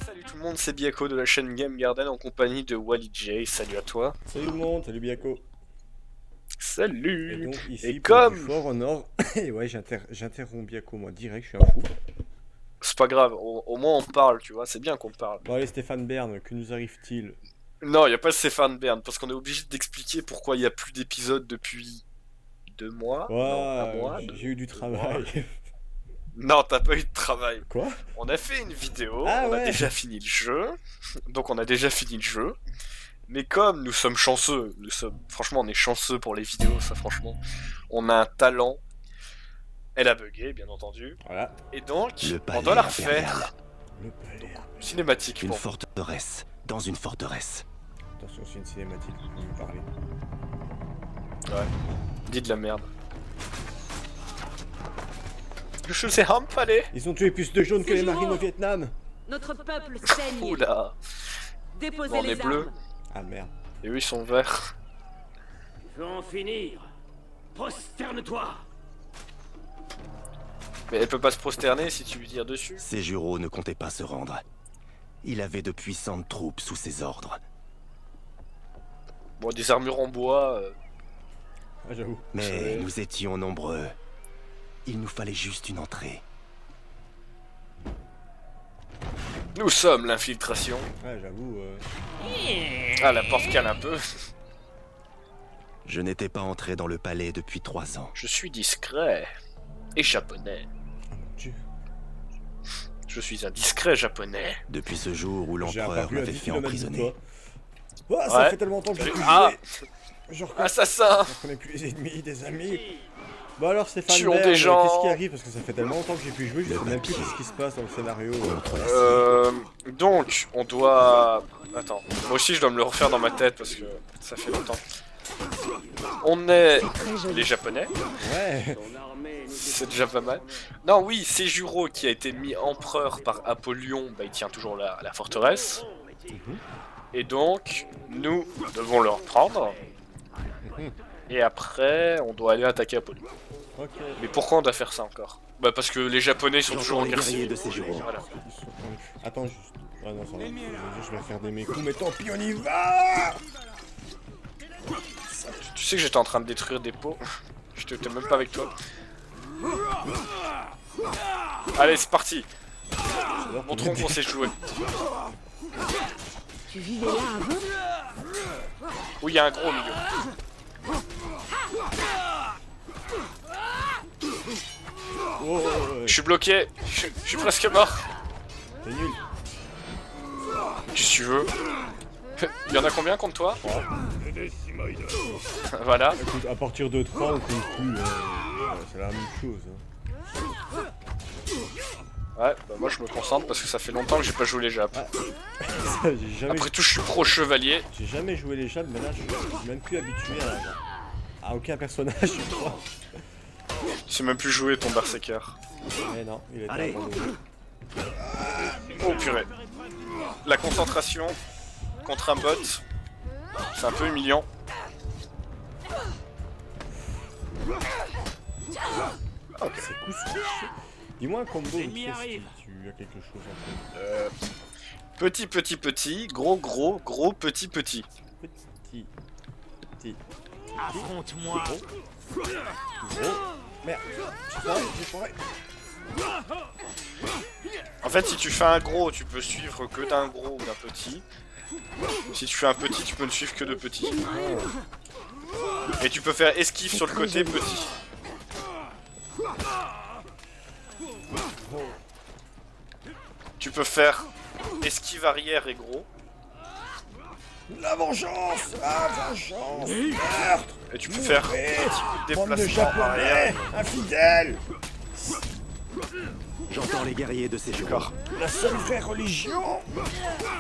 Salut tout le monde, c'est Biako de la chaîne Game Garden en compagnie de Wally J. Salut à toi. Salut tout le monde, salut Biako. Salut. Et donc ici, et pour comme du Fort Honor, et ouais, j'interromps Biako, moi direct, je suis un fou. c'est pas grave, au moins on parle, tu vois, c'est bien qu'on parle. Bon allez Stéphane Bern, que nous arrive-t-il? Non, il y a pas Stéphane Bern parce qu'on est obligé d'expliquer pourquoi il y a plus d'épisodes depuis 2 mois. Non, un mois, j'ai eu du travail. Non, t'as pas eu de travail. Quoi? On a fait une vidéo, Ah on a ouais. déjà fini le jeu, donc on a déjà fini le jeu. Mais comme nous sommes chanceux, franchement on est chanceux pour les vidéos, ça franchement, on a un talent. Elle a bugué, bien entendu. Voilà. Et donc, Le on doit la palais refaire. Le palais. Cinématique, Une bon. forteresse, dans une forteresse. Attention, c'est une cinématique, vous pouvez me parler. Ouais, dis de la merde. Je sais un palais. Ils ont tué plus de jaunes que les marines au Vietnam. Notre peuple saigne. Oula. Déposez Bon, on les est bleu. armes. Ah merde. Et eux ils sont verts. Je veux en finir. Prosterne-toi. Mais elle peut pas se prosterner si tu lui tires dessus. Sejuro ne comptait pas se rendre. Il avait de puissantes troupes sous ses ordres. Bon, des armures en bois. Ah j'avoue. Mais nous étions nombreux. Il nous fallait juste une entrée. Nous sommes l'infiltration. Ouais j'avoue. Ah, la porte cale un peu. Je n'étais pas entré dans le palais depuis 3 ans. Je suis discret. Et japonais. Oh mon dieu. Je suis un discret japonais. Depuis ce jour où J'ai l'empereur apparu à m'avait 10 fait km de emprisonner. toi. Oh, ça Ouais. fait tellement longtemps que j'ai plus Ah, joué. Je reconnais, assassin. je reconnais plus les ennemis, des amis. Bon alors Stéphane Tuons Bern, des gens. qu'est-ce qui arrive? Parce que ça fait tellement longtemps que j'ai pu jouer, je Le sais même plus papier. ce qui se passe dans le scénario. Donc, on doit... Attends, moi aussi je dois me le refaire dans ma tête parce que ça fait longtemps. On est les japonais, Ouais. Ton armée nous c'est déjà pas mal. Non, oui, Sejuro qui a été mis empereur par Apollyon, bah, il tient toujours la forteresse. Et donc, nous devons le reprendre. Et après, on doit aller attaquer Apollyon. Ok. Mais pourquoi on doit faire ça encore? Bah parce que les japonais sont toujours en les guerre guerriers civile. de Sejuro. Voilà. Ils sont- Attends juste. Ah non, ça va. Je vais faire des mes coups, mais tant pis, on y va. Tu sais que j'étais en train de détruire des pots. J'étais même pas avec toi. Allez, c'est parti. J'adore ton Montrons qu'on sait jouer. Tu vivais là avant? Oui, il y a un gros au milieu. Oh, Je suis bloqué. Je suis presque mort. t'es nul. Qu'est-ce que tu veux? Il y en a combien contre toi? Voilà. Écoute, à partir de 3, on compte plus. C'est la même chose. Ouais, bah moi je me concentre parce que ça fait longtemps que j'ai pas joué les Japs. J'ai jamais, Après tout, je suis pro chevalier. joué les jabs, mais là, je suis même plus habitué à aucun personnage, je crois. Tu sais même plus jouer ton Berserker. Mais non, il était Allez. abandonné. Oh purée. La concentration contre un bot, c'est un peu humiliant. C'est cool ce jeu. Dis-moi un combo, L'ennemi si arrive. tu as quelque chose en tête. Petit, petit, petit, gros, gros, gros, petit, petit. Petit. Affronte-moi. Gros. Merde. J'ai foiré. En fait, si tu fais un gros, tu peux suivre que d'un gros ou d'un petit. Si tu fais un petit, tu peux ne suivre que de petits. Et tu peux faire esquive sur le côté petit. Tu peux faire esquive arrière et gros. La vengeance. La vengeance. Meurtre. Et tu peux faire Bande de déplacement arrière. japonais infidèles. J'entends les guerriers de Sejuro. D'accord. La seule vraie religion.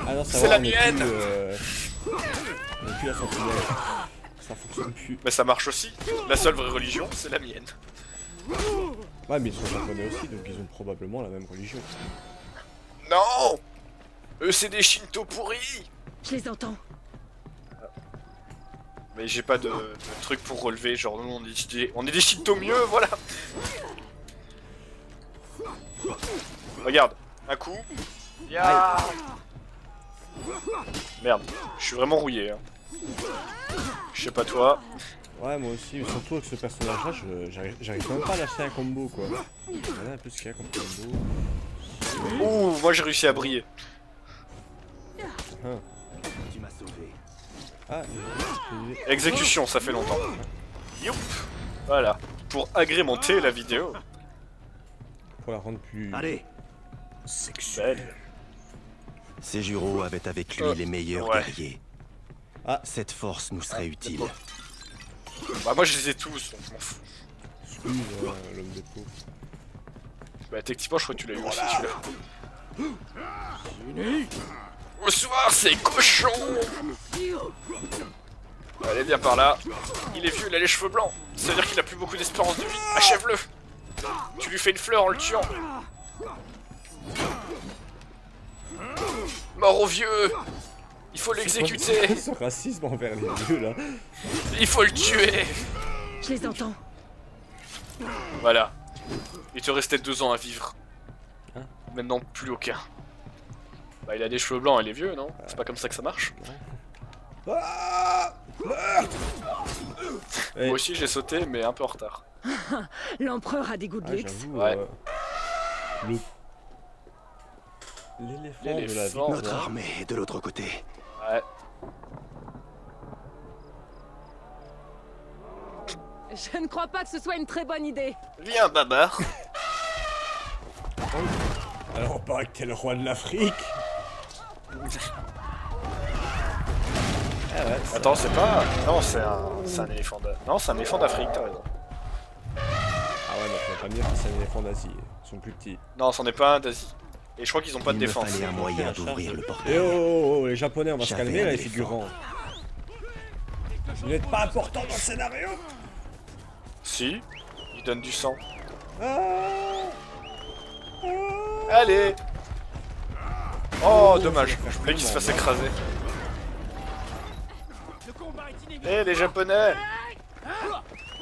Ah non, ça C'est va, la on est mienne. plus, on est plus la sentinelle. Ça fonctionne plus. Mais ça marche aussi. La seule vraie religion, c'est la mienne. Ouais, mais ils sont japonais aussi, donc ils ont probablement la même religion. Non! Eux, c'est des Shinto pourris! Je les entends. Mais j'ai pas de truc pour relever, genre nous on est des shit au mieux, voilà. Regarde, un coup. Ya. Merde, je suis vraiment rouillé. Hein. Je sais pas toi. Ouais, moi aussi, mais surtout avec ce personnage-là, j'arrive même pas à lâcher un combo quoi. Regardez un peu ce qu'il y a comme combo. Ouh, moi j'ai réussi à briller. Tu m'as sauvé. Ah, Exécution, ça fait longtemps. Youp. Voilà, pour agrémenter la vidéo. pour la rendre plus Allez, Belle. Sejuro avait avec lui les meilleurs ouais. guerriers. Ah. Cette force nous serait utile. Bah moi je les ai tous, donc je m'en fous. excuse l'homme de peau. Bah techniquement je crois que tu l'as eu aussi celui-là. Bonsoir, c'est cochon. Allez, viens par là. Il est vieux, il a les cheveux blancs. Ça veut dire qu'il a plus beaucoup d'espérance de vie. Achève-le. Tu lui fais une fleur en le tuant. Mort au vieux. Il faut l'exécuter. Ce racisme envers les vieux là. Il faut le tuer. Je les entends. Voilà. Il te restait 2 ans à vivre. Hein? Maintenant, plus aucun. Bah, il a des cheveux blancs, il est vieux, non? C'est pas comme ça que ça marche? Ah Moi aussi, j'ai sauté, mais un peu en retard. L'empereur a des goûts de luxe. j'avoue, Ouais. l'éléphant de la vie. L'éléphant. Notre armée est de l'autre côté. Ouais. Je ne crois pas que ce soit une très bonne idée. Viens, Babar. Alors on paraît que t'es le roi de l'Afrique. Ah ouais, Attends, c'est pas... Non, c'est un éléphant d'Afrique. Non, c'est un éléphant d'Afrique, t'as raison. ah ouais, donc on va pas me dire que c'est un éléphant d'Asie. Ils sont plus petits. Non, c'en est pas un d'Asie. Et je crois qu'ils ont pas de Il me défense. fallait un moyen d'ouvrir le portail. Eh oh, les japonais, on va se J'avais calmer un là, les éléphant. figurants. Vous n'êtes pas important dans le scénario. Si, il donne du sang. Ah Allez. Oh, dommage. Je voulais qu'il se fasse écraser. Eh, les japonais.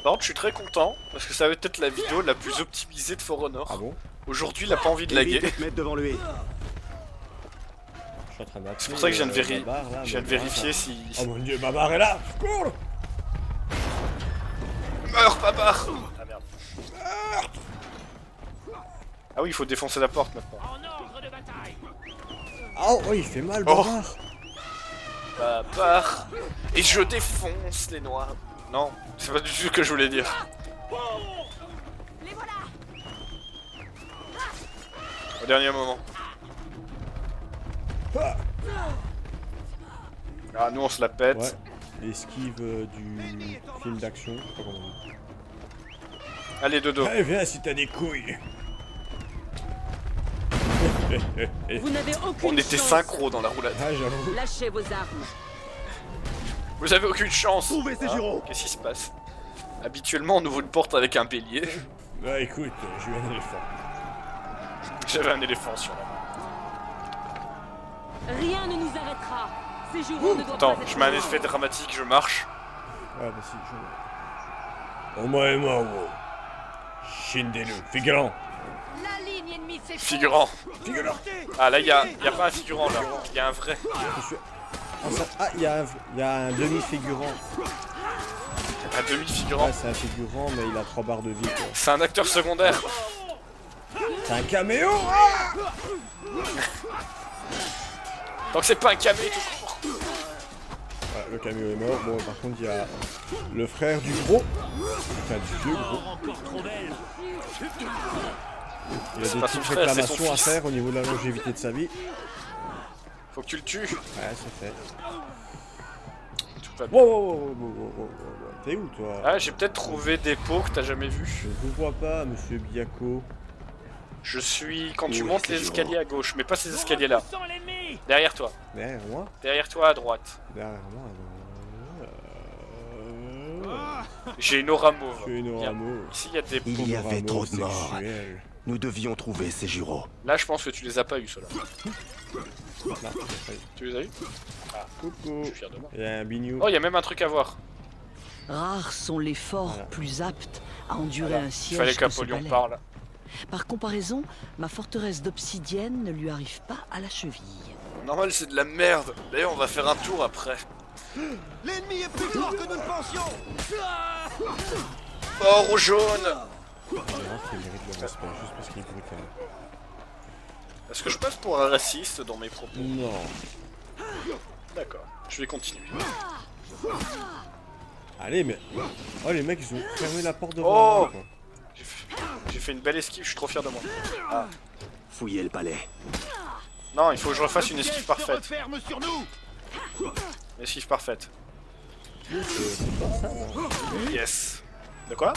Par contre, je suis très content, parce que ça va être la vidéo la plus optimisée de For Honor. Ah bon? Aujourd'hui, il a pas envie de laguer. Évite de te mettre devant lui. Je suis en train d'appeler. C'est pour ça que je viens de, Babar, là, je viens de Babar, vérifier là. si... Oh mon dieu, Babar est là! Cours! Meurs, Babar. Ah merde. Ah oui, il faut défoncer la porte maintenant. Oh, il fait mal, Oh. Babar! Babar. Et je défonce les noirs. Non, c'est pas du tout ce que je voulais dire. Les voilà. Au dernier moment. Ah, nous on se la pète. Ouais, l'esquive du film d'action, je sais pas comment on dit. Allez, dodo. Allez, viens si t'as des couilles! Vous n'avez aucune On était chance. synchro dans la roulade. Ah, j'avoue. Lâchez vos armes. Vous avez aucune chance. Trouvez Sejuro. Qu'est-ce qui se passe? Habituellement, on ouvre une porte avec un bélier. Bah écoute, j'ai eu un éléphant. J'avais un éléphant sur la main. Rien ne nous arrêtera. Ces jours ne doivent Attends, pas être je mets un morts. effet dramatique, je marche. Ouais, bah si, je... Oma et moi, Shindelu, figurant. La ligne ennemie s'effondre. Figurant. Figurant. Ah là, y a pas un figurant là. Y a un vrai. Ah, il y a un demi-figurant. Un demi-figurant. Ouais, c'est un figurant, mais il a 3 barres de vie, quoi. C'est un acteur secondaire. C'est un caméo. Donc c'est pas un camé tout court. Ouais, le caméo est mort. Bon, par contre, il y a le frère du gros. Enfin, du vieux gros. Il a C'est des pas son petites frère, c'est son réclamations à fils. faire au niveau de la longévité de sa vie. Faut que tu le tues. Ouais, c'est fait. Tout va bien. Wow. T'es où, toi? Ah, j'ai peut-être trouvé des pots que t'as jamais vus. Je ne vous vois pas, monsieur Biako. Je suis quand tu Oui, montes c'est les du escaliers à gauche, mais pas ces escaliers là. Derrière toi. Derrière moi? Derrière toi à droite. Derrière moi, J'ai une aura mauve. Tu es une Viens. rameau. Ici il y a des pots. Il y avait trop de morts. Sexuel. Nous devions trouver Sejuro. Là je pense que tu les as pas eu ceux-là. Là, Tu les as eu? coucou. Je suis fier de moi. Il y a un bignou. Oh, il y a même un truc à voir. Rares sont les forts Voilà. plus aptes à endurer Voilà. un Il siège fallait que ce qu'Apollyon palais. parle. Par comparaison, ma forteresse d'obsidienne ne lui arrive pas à la cheville. Normal, c'est de la merde. D'ailleurs, on va faire un tour après. L'ennemi est plus fort que nous ne pensions. Or au jaune. Il y en a qui mérite le respect juste parce qu'il est brutal. Est-ce que je passe pour un raciste dans mes propos? Non. D'accord, je vais continuer. Allez, mais. Oh, les mecs, ils ont fermé la porte devant Oh moi, quoi. J'ai fait une belle esquive, je suis trop fier de moi. Ah. Fouillez le palais. Non, il faut que je refasse une esquive parfaite. Ferme sur nous. Une esquive parfaite. C'est pas ça, non. Yes. De quoi?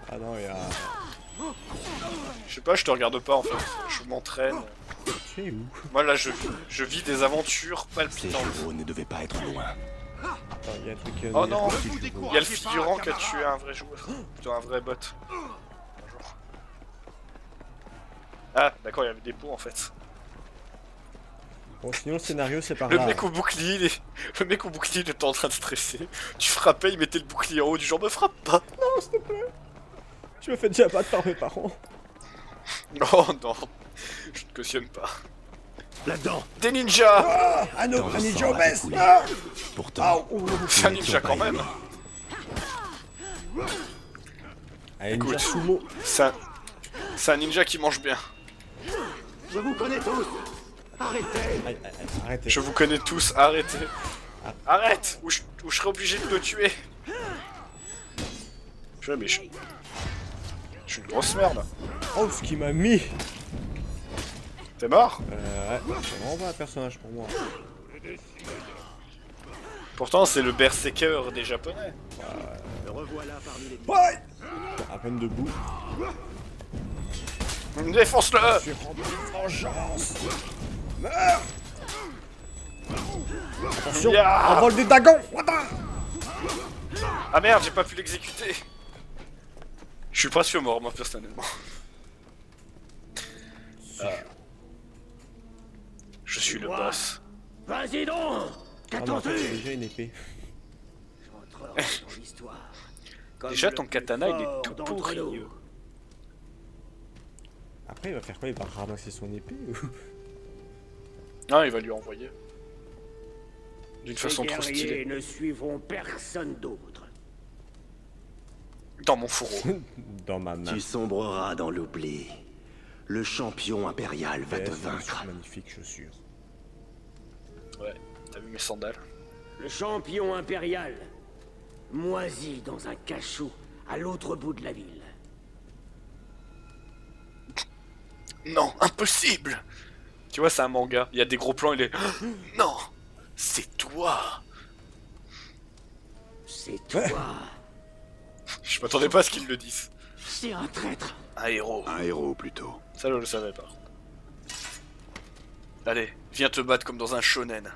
Ah non, il y a. Je sais pas, je te regarde pas en fait. Je m'entraîne. Tu es où? Moi là, je vis des aventures Ces palpitantes. jumeaux ne devaient pas être loin. Attends, il y a un truc. Oh non, négatif, je vois. il y a le figurant qui a tué un vrai joueur. Plutôt un vrai bot. Bonjour. Ah, d'accord, il y avait des pots en fait. Bon, sinon, le scénario, c'est par Le là. mec au bouclier, le mec au bouclier il était en train de stresser. Tu frappais, il mettait le bouclier en haut du genre me frappe pas. Non, s'il te plaît. Tu me fais déjà battre par mes parents. Oh non, je ne cautionne pas. Là-dedans. Des ninjas. Ah, un Dans le ninja sang obèse. coulé. Ah, Pourtant, C'est un nous ninja n'étions quand pas même. ennemis. Allez, Écoute. ninja sumo. C'est un ninja qui mange bien. Je vous connais tous. Arrêtez. Aïe, aïe, aïe, arrêtez. Je vous connais tous, arrêtez. Arrête, ou je serai obligé de le tuer. Mais je suis une grosse merde. Oh, ce qu'il m'a mis. T'es mort? Ouais, c'est vraiment pas un personnage pour moi. Pourtant, c'est le berserker des japonais. Le revoilà parmi les... Ouais. À peine debout. Défonce-le! Je suis rempli de vengeance. Meurs. Attention, Ya. envol du dragon. Wata. Ah merde, j'ai pas pu l'exécuter. Je suis pas sûr mort, moi, personnellement. Je suis le boss. Vas-y donc. Ah, mais en fait, j'ai Qu'attends-tu? déjà une épée. J'entrerai dans l'histoire. Comme Déjà, le ton plus katana, il est fort tout d'entre pourri. nous. Après, il va faire quoi? Il va ramasser son épée ou... Non, il va lui envoyer. D'une Ces façon trop guerriers stylée. ne suivront personne d'autre. Dans mon fourreau. Dans ma main. Tu sombreras dans l'oubli. Le champion impérial va te PS, vaincre. magnifique chaussure. Ouais, t'as vu mes sandales? Le champion impérial, moisi dans un cachot à l'autre bout de la ville. Non, impossible! Tu vois, c'est un manga. Il y a des gros plans, il est. Non! C'est toi! C'est toi. Je m'attendais pas à ce qu'ils le disent. C'est un traître. Un héros. Un héros plutôt. Ça, je le savais pas. Allez, viens te battre comme dans un shonen.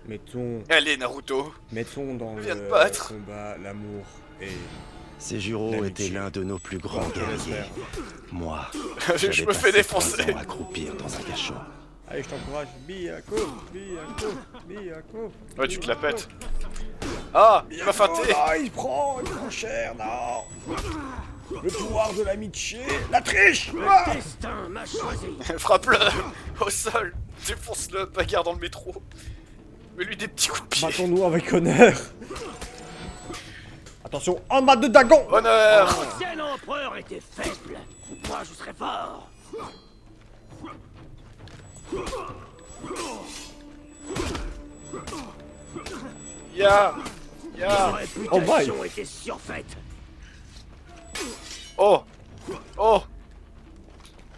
Mettons Allez, Naruto. dans Viens te le battre. combat l'amour et... Séjuro L'amitié. était l'un de nos plus grands Je laisse guerriers. faire. Moi, Je j'avais me fais passé défoncer. 3 ans à croupir dans un cachot. Allez, je t'encourage. Biyako, Biyako, Biyako. Ouais, tu te la pètes. Ah, il m'a feinté. Oh, non, il prend cher, non. Le pouvoir de l'amitié, la triche. Le destin m'a choisi. Frappe-le au sol. Défonce-le, bagarre dans le métro. Mets-lui des petits coups de pied. Battons-nous avec honneur. Attention, en bas de Dagon. Honneur. L'ancien empereur était faible. Moi, je serai fort. Ya. Sa Ya. réputation était surfaite. Oh. Oh.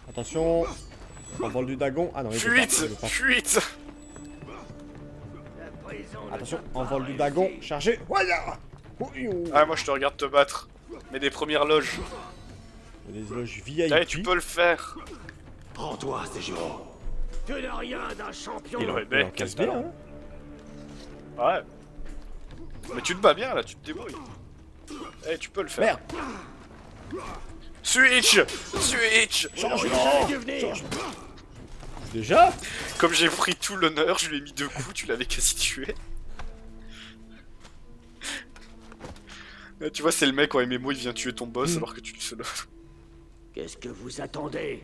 Attention, envol du Dagon. Ah non, il Fuite. est pas. Fuite. La prison ne Attention, peut pas envol du réussir. Dagon, chargé. Voilà. Ouiou. Ah, moi je te regarde te battre. Mais des premières loges. Il y a des loges VIP. Allez, tu peux le faire. Prends-toi, Séjuro. Tu n'as rien d'un champion. Il aurait Il bête, en quel casse bien, talent. hein. Ouais. Mais tu te bats bien là, tu te débrouilles. Eh, tu peux le faire. Merde. Switch. Switch. Changement. dû venir. Déjà. Comme j'ai pris tout l'honneur, je lui ai mis 2 coups, tu l'avais quasi tué. Là, tu vois, c'est le mec en MMO, il vient tuer ton boss alors que tu le solo. Qu'est-ce que vous attendez?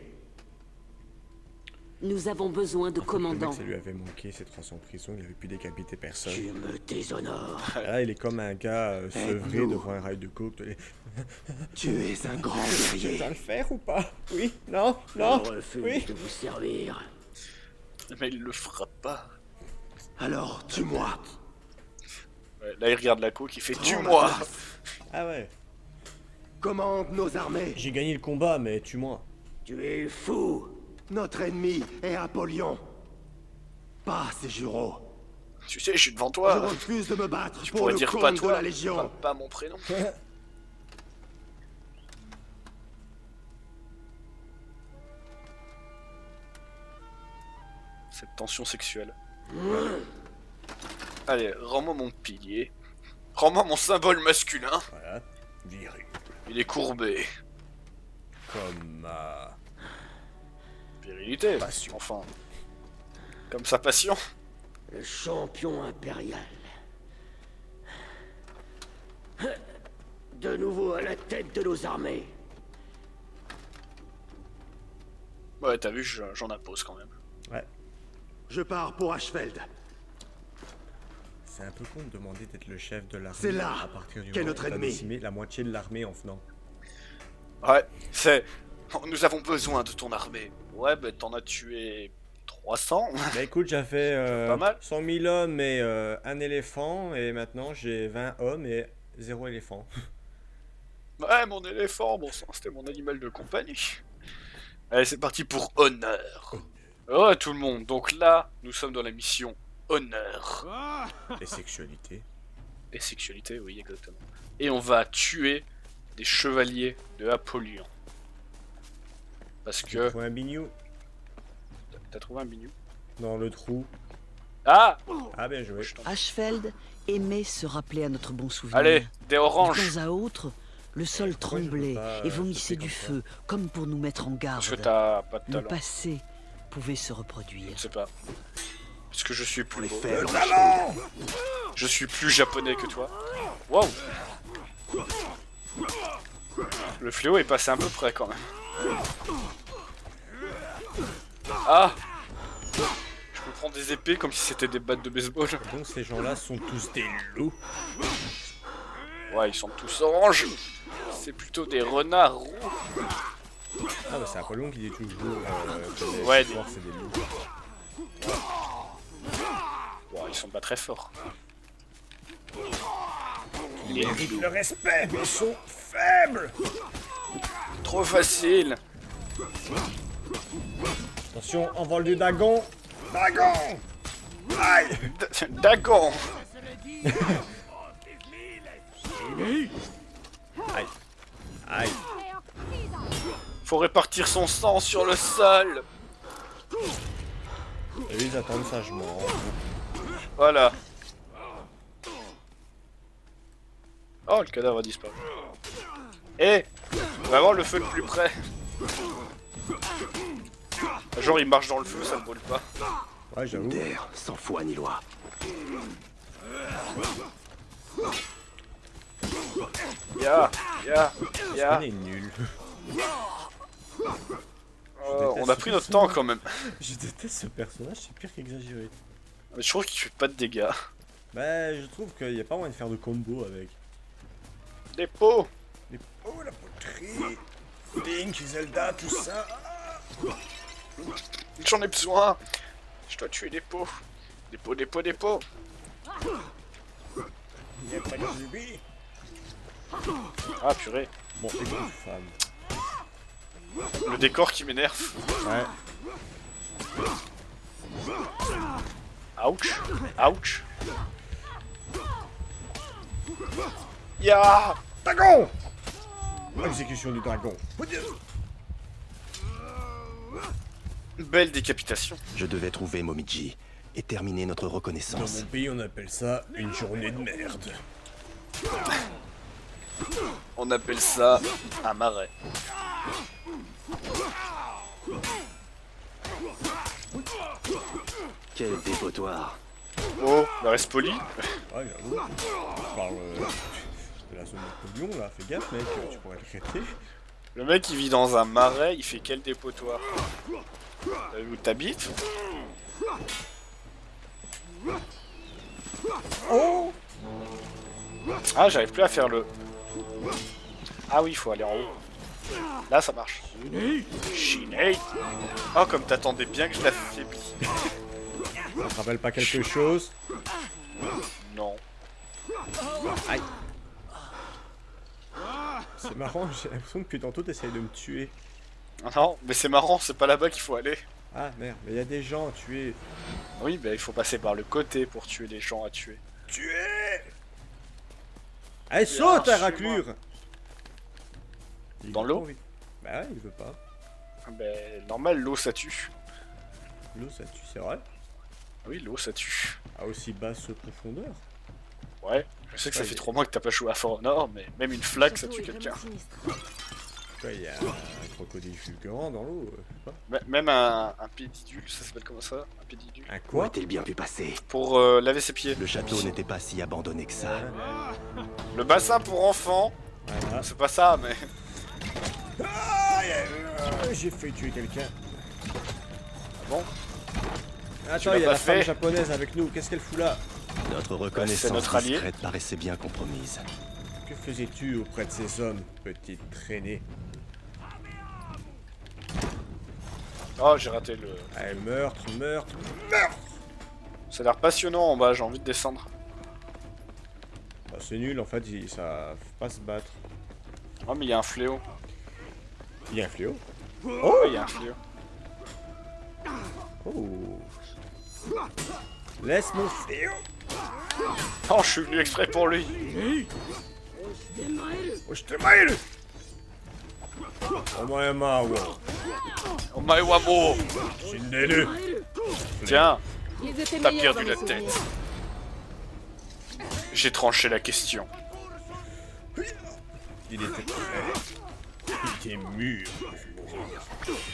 Nous avons besoin de Le mec, commandants. ça lui avait manqué, cette 300 prison, il avait pu décapiter personne. Tu me déshonores. Là, il est comme un gars sevré devant un rail de coke. Tu es un grand Tu guerrier. vas le faire ou pas? Oui? Non? Je Non? refuse Oui? de vous servir. Mais il le fera pas. Alors, tue-moi. Ouais, là, il regarde la coque, il fait tue-moi. Ah ouais. Commande nos armées. J'ai gagné le combat, mais tue-moi. Tu es fou. Notre ennemi est Apollyon. Pas Séjuro. Tu sais, je suis devant Je toi. refuse de me battre Tu pour pourrais le dire compte pas de toi, la Légion. pas mon prénom. Cette tension sexuelle. Allez, rends-moi mon pilier. Rends-moi mon symbole masculin. Voilà. Viril. Il est courbé. Comme ma... Virilité. Passion. Enfin. Comme sa passion. Le champion impérial. De nouveau à la tête de nos armées. Ouais, t'as vu, j'en impose quand même. Ouais. Je pars pour Ashfeld. C'est un peu con de demander d'être le chef de l'armée. C'est là à partir du qu'est moment notre où t'as ennemi. décimé la moitié de l'armée en venant. Ouais, c'est... Nous avons besoin de ton armée. Ouais, bah t'en as tué 300. Bah écoute, j'ai fait Pas mal. 100 000 hommes et un éléphant, et maintenant j'ai 20 hommes et 0 éléphant. Ouais, mon éléphant, bon sang, c'était mon animal de compagnie. Allez, c'est parti pour honneur. Ouais, tout le monde. Donc là, nous sommes dans la mission honneur. Et sexualité. Et sexualité, oui, exactement. Et on va tuer des chevaliers de Apollyon. Parce que... Faut un bignou T'as trouvé un bignou? dans le trou. Ah! Ah bien joué. Ashfeld aimait se rappeler à notre bon souvenir. Allez, des De oranges. temps à autre, le sol Pourquoi je peux tremblait pas, et vomissait sauter du comme ça feu, comme pour nous mettre en garde. Parce que t'as pas de Le talent. passé pouvait se Je reproduire. sais pas. Parce que je suis plus beau. Faible. Je suis plus japonais que toi. Waouh! Le fléau est passé un peu près quand même. Ah! Je peux prendre des épées comme si c'était des battes de baseball. Donc ces gens-là sont tous des loups. Ouais, ils sont tous oranges. C'est plutôt des renards roux. Ah bah c'est Apollon qui dit toujours que les Ouais, forts, c'est des loups. Ouais, ils sont pas très forts. Ils méritent le respect, mais ils sont faibles. Trop facile. Attention, envol du dragon. Dragon. Aïe. Dagon. Aïe. Aïe. Faut répartir son sang sur le sol. Et ils attendent sagement. Voilà. Oh, le cadavre a disparu. Eh, vraiment le feu le plus près. Genre il marche dans le feu, ça ne brûle pas. Ouais, j'avoue. Terre sans foi ni loi. Ya, On est nul. on a pris notre temps quand même. Je déteste ce personnage, c'est pire qu'exagéré. Mais je trouve qu'il fait pas de dégâts. Bah, je trouve qu'il n'y a pas moyen de faire de combo avec. Des pots. Oh, la poterie. Link, Zelda, tout ça. J'en ai besoin. Je dois tuer des pots. Des pots, des pots, des pots. Il n'y a pas de rubis. Ah purée. Bon, écoute, femme. Le décor qui m'énerve. Ouais. Ouch. Ouch. Ya. Dragon. Exécution du dragon. Belle décapitation. Je devais trouver Momiji et terminer notre Dans reconnaissance. mon pays, on appelle ça une journée de merde. On appelle ça un marais. Quel dépotoir. Oh, bah reste poli. Ouais, j'avoue. Je parle... La zone de Napoléon là, fais gaffe mec, tu pourrais le traiter. Le mec il vit dans un marais, il fait quel dépotoir? Où t'habites? Oh! Ah, j'arrive plus à faire le... Ah oui, il faut aller en haut. Là, ça marche. Chiné. Oh, comme t'attendais bien que je l'affaiblis. Ça te rappelle pas quelque chose? Non. Aïe. C'est marrant, j'ai l'impression que depuis tantôt t'essayes de me tuer. Ah non, mais c'est marrant, c'est pas là-bas qu'il faut aller. Ah merde, mais il y a des gens à tuer. Oui, bah il faut passer par le côté pour tuer les gens à tuer. Tuer! Allez, saute, Bien, à raclure! Dans l'eau? Bah ouais, il veut pas. Bah normal, l'eau ça tue. L'eau ça tue, c'est vrai? Oui, l'eau ça tue. À aussi basse profondeur? Ouais, je sais que ça fait 3 mois que t'as pas joué à For Honor, mais même une flaque ça tue quelqu'un. Tu vois, il y a un crocodile fulgurant dans l'eau, je sais pas. Même un pédidule, ça s'appelle comment ça? Un pédidule? Un Où quoi? a-t-il bien pu passer? Pour laver ses pieds. Le château n'était pas si abandonné que ça. Le bassin pour enfants. Voilà. C'est pas ça, mais... J'ai failli tuer quelqu'un. Ah bon? Attends, l'as il y a pas la femme fait japonaise avec nous, qu'est-ce qu'elle fout là? Notre reconnaissance notre allié. discrète paraissait bien compromise. Que faisais-tu auprès de ces hommes, petite traînée? Oh, j'ai raté le... Allez, meurtre, meurtre. Ça a l'air passionnant en bas, j'ai envie de descendre. Bah, c'est nul en fait, ça faut pas se battre. Oh, mais il y a un fléau. Il y a un fléau? Oh, il y a un fléau. Oh. Laisse mon fléau. Oh, je suis venu exprès pour lui. Oh, je te maille. Oh my mawa. Oh my wabo. Shindelu. Tiens, Ils étaient t'as meilleurs perdu dans la mes tête. souvenirs. J'ai tranché la question. Il était prêt. Il était mûr.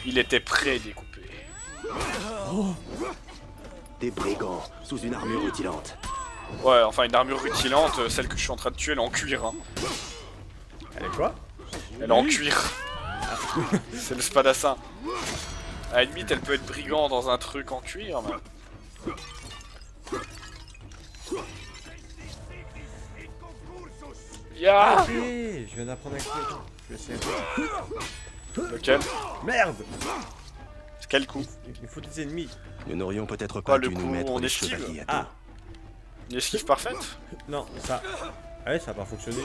Il était prêt à découper. Des brigands sous une armure rutilante. Ouais, enfin une armure rutilante, celle que je suis en train de tuer, elle est en cuir. Hein. Elle est quoi? Elle est en cuir. C'est le spadassin. À la limite, elle peut être brigand dans un truc en cuir, mais... Ya! Ok, je viens d'apprendre un truc. Je vais essayer. Lequel? Merde! Quel coup? Il faut des ennemis. Nous n'aurions peut-être Quoi, pas le dû nous coup, mettre on des esquive? chevaliers à dos. Ah! Une esquive parfaite? Non, ça. Ah ouais, ça a pas fonctionné.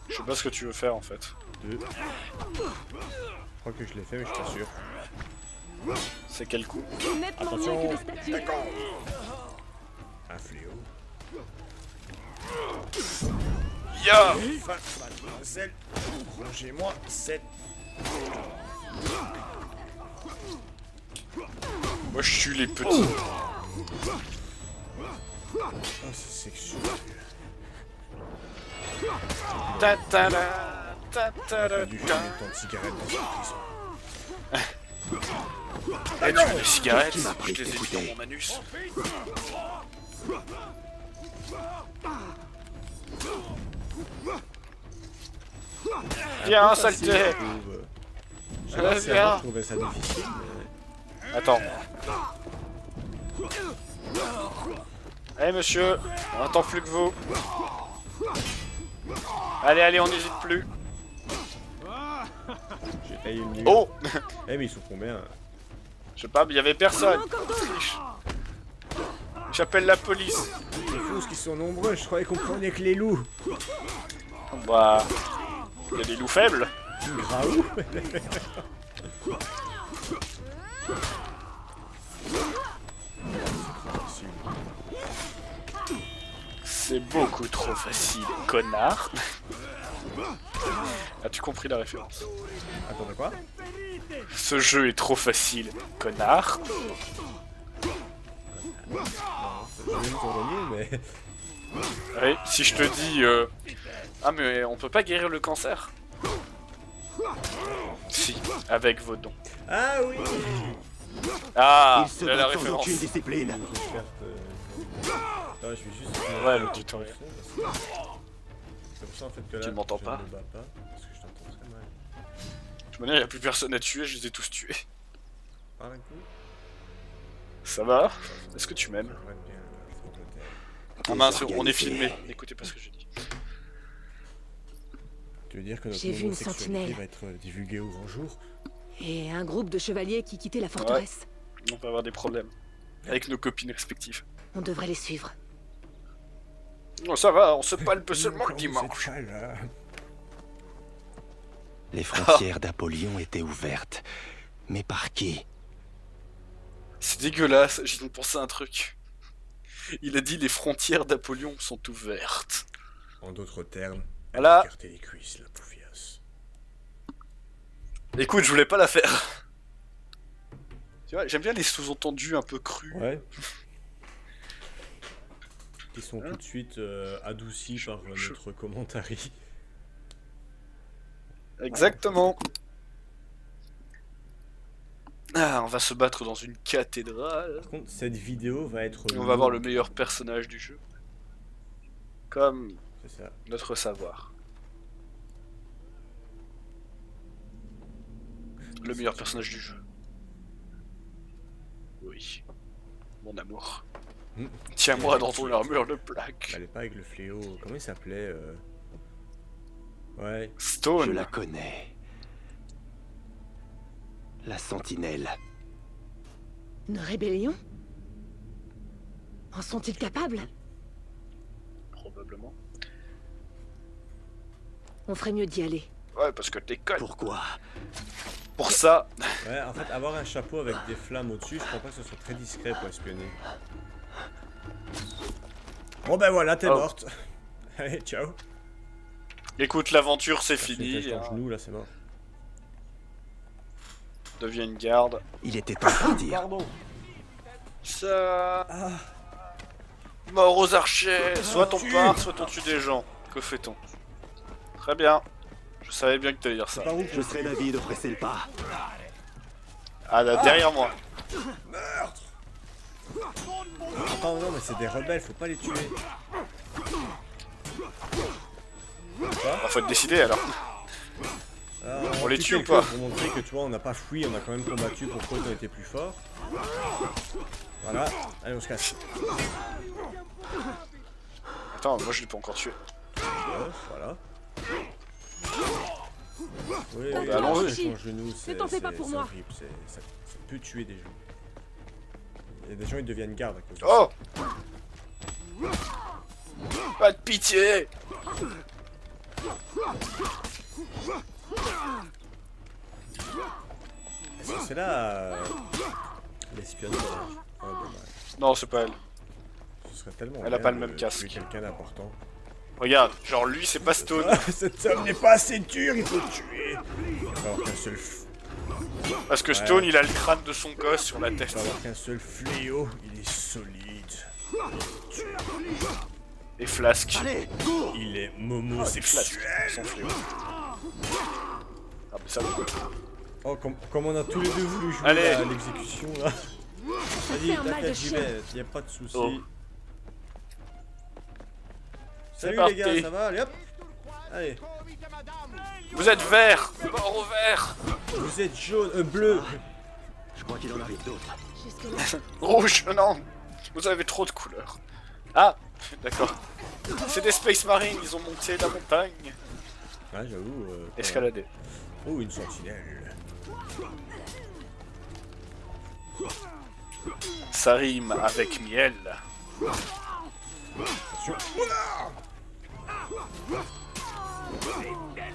Je sais pas ce que tu veux faire en fait. 2. Je crois que je l'ai fait, mais je suis pas sûr. C'est quel coup? Nettement Attention. mieux que les statues. Un fléau. Ya! Mademoiselle, rangez-moi cette. Moi je tue les petits. Oh, c'est sexuel. Ta ta la, ta ta Pas la, dû ta. fumer tant de cigarettes dans cette prison. Eh, tu veux des cigarettes? Qui m'a pris Je les ai mis d'écouter. dans mon anus. Viens, Un peu facile, saleté! je trouve. Je sais pas si Viens. avant je trouvais ça difficile, mais... Attends. Allez monsieur, on attend plus que vous. Allez, allez, on n'hésite plus. J'ai failli une nuit. Oh! Eh mais ils sont combien? Je sais pas, mais il y avait personne. Triche. J'appelle la police. Les fous qui sont nombreux, je croyais qu'on prenait que les loups. Bah... Il y a des loups faibles. Graou. C'est beaucoup trop facile, connard. As-tu compris la référence? Attends, de quoi? Ce jeu est trop facile, connard. Je vais me tourner, mais... Oui, si je te dis... Ah mais on peut pas guérir le cancer? Si, avec vos dons. Ah oui. Ah, Il se là, la bat sans référence. aucune discipline. Attends, je vais juste... Ouais, le tutoriel. Parce C'est pour ça en fait que là, Tu m'entends je pas ne me bats pas, parce que je t'entends très mal. De toute manière, il n'y a plus personne à tuer, je les ai tous tués. Parle un coup. Ça va? Est-ce que tu m'aimes? J'aimerais bien, faut que je t'aide. Ah mince, on est Désorganisé. filmé. Écoutez pas ce que j'ai dit. Tu veux dire que notre J'ai vu une homosexualité sentinelle. va être divulguée au grand jour? Et un groupe de chevaliers qui quittait la forteresse. On va avoir des problèmes. Avec nos copines respectives. On devrait les suivre. Non, ça va, on se palpe seulement le Comment dimanche. c'est pas là? Les frontières d'Apollyon étaient ouvertes. Mais par qui? C'est dégueulasse, j'ai pensé à un truc. Il a dit les frontières d'Apollyon sont ouvertes. En d'autres termes, Voilà. écarter les cuisses, la poufiasse. Écoute, je voulais pas la faire. Tu vois, j'aime bien les sous-entendus un peu crus. Ouais. Qui sont tout de suite adoucis par notre commentary. Exactement. Ah, on va se battre dans une cathédrale. Par contre, cette vidéo va être... Et on va avoir le meilleur personnage du jeu. Comme C'est ça. notre savoir. Le meilleur personnage du jeu. Oui. Mon amour. Hmm. Tiens-moi dans ton armure de plaque. Elle est pas avec le fléau. Comment il s'appelait Ouais. Je Stone. la connais. La sentinelle. Une rébellion? En sont-ils capables? Probablement. On ferait mieux d'y aller. Ouais, parce que t'es conne. Pourquoi? Pour ça. Ouais, en fait, avoir un chapeau avec des flammes au-dessus, je crois pas que ce soit très discret pour espionner. Bon ben voilà, t'es Oh. morte. Allez, ciao. Écoute, l'aventure c'est Fini, fini. ton genou, là, c'est mort. Devient une garde. Il était temps de partir. Pardon. Ça. Mort aux archers. Soit on tue. part, soit on tue des gens. Que fait-on? Très bien. Je savais bien que t'allais dire ça. Par où Je serais d'avis de presser le pas. Ah là, derrière moi. Oh non, mais c'est des rebelles, faut pas les tuer. Bah, faut te décider alors. On les tue ou quelqu'un pas? pour montrer que tu vois, on n'a pas fui, on a quand même combattu pour ceux qui ont été plus forts. Voilà, allez, on se casse. Attends, moi je l'ai pas encore tué. Voilà. Oui, Oh, oui, bah, allons-y. son genou, c'est t'en fais pas pour moi. horrible, ça peut tuer des gens. Il y a des gens, ils deviennent gardes à cause de ça. Oh! Pas de pitié! Est-ce que c'est là l'espionne sauvage? Oh, dommage. Non, c'est pas elle. Ce serait tellement Elle a bien pas le de même casque. tuer quelqu'un d'important. Regarde, genre lui c'est pas Stone. Cet homme n'est pas assez dur, il faut le tuer. Il va avoir qu'un seul Parce que Stone il a le crâne de son gosse sur la tête. fléau, il est solide. Et Flask. Allez, cours! Il est Oh, c'est Flask, homosexuel. son fléau. Ah, mais ça va. Oh, comme on a tous les deux voulu jouer Allez. à l'exécution là. Vas-y, un mal de t'inquiète, j'y chien. vais, y'a pas de soucis. Oh. Salut C'est les gars, parti. ça va? Allez hop. Allez, Vous êtes vert! Mort au vert! vous êtes jaune, bleu. Je crois qu'il en arrive d'autres. Rouge, non! Vous avez trop de couleurs. Ah! D'accord. C'est des Space Marines, ils ont monté la montagne. Ah j'avoue. Escalader. Oh, une sentinelle. Ça rime avec miel. Attention.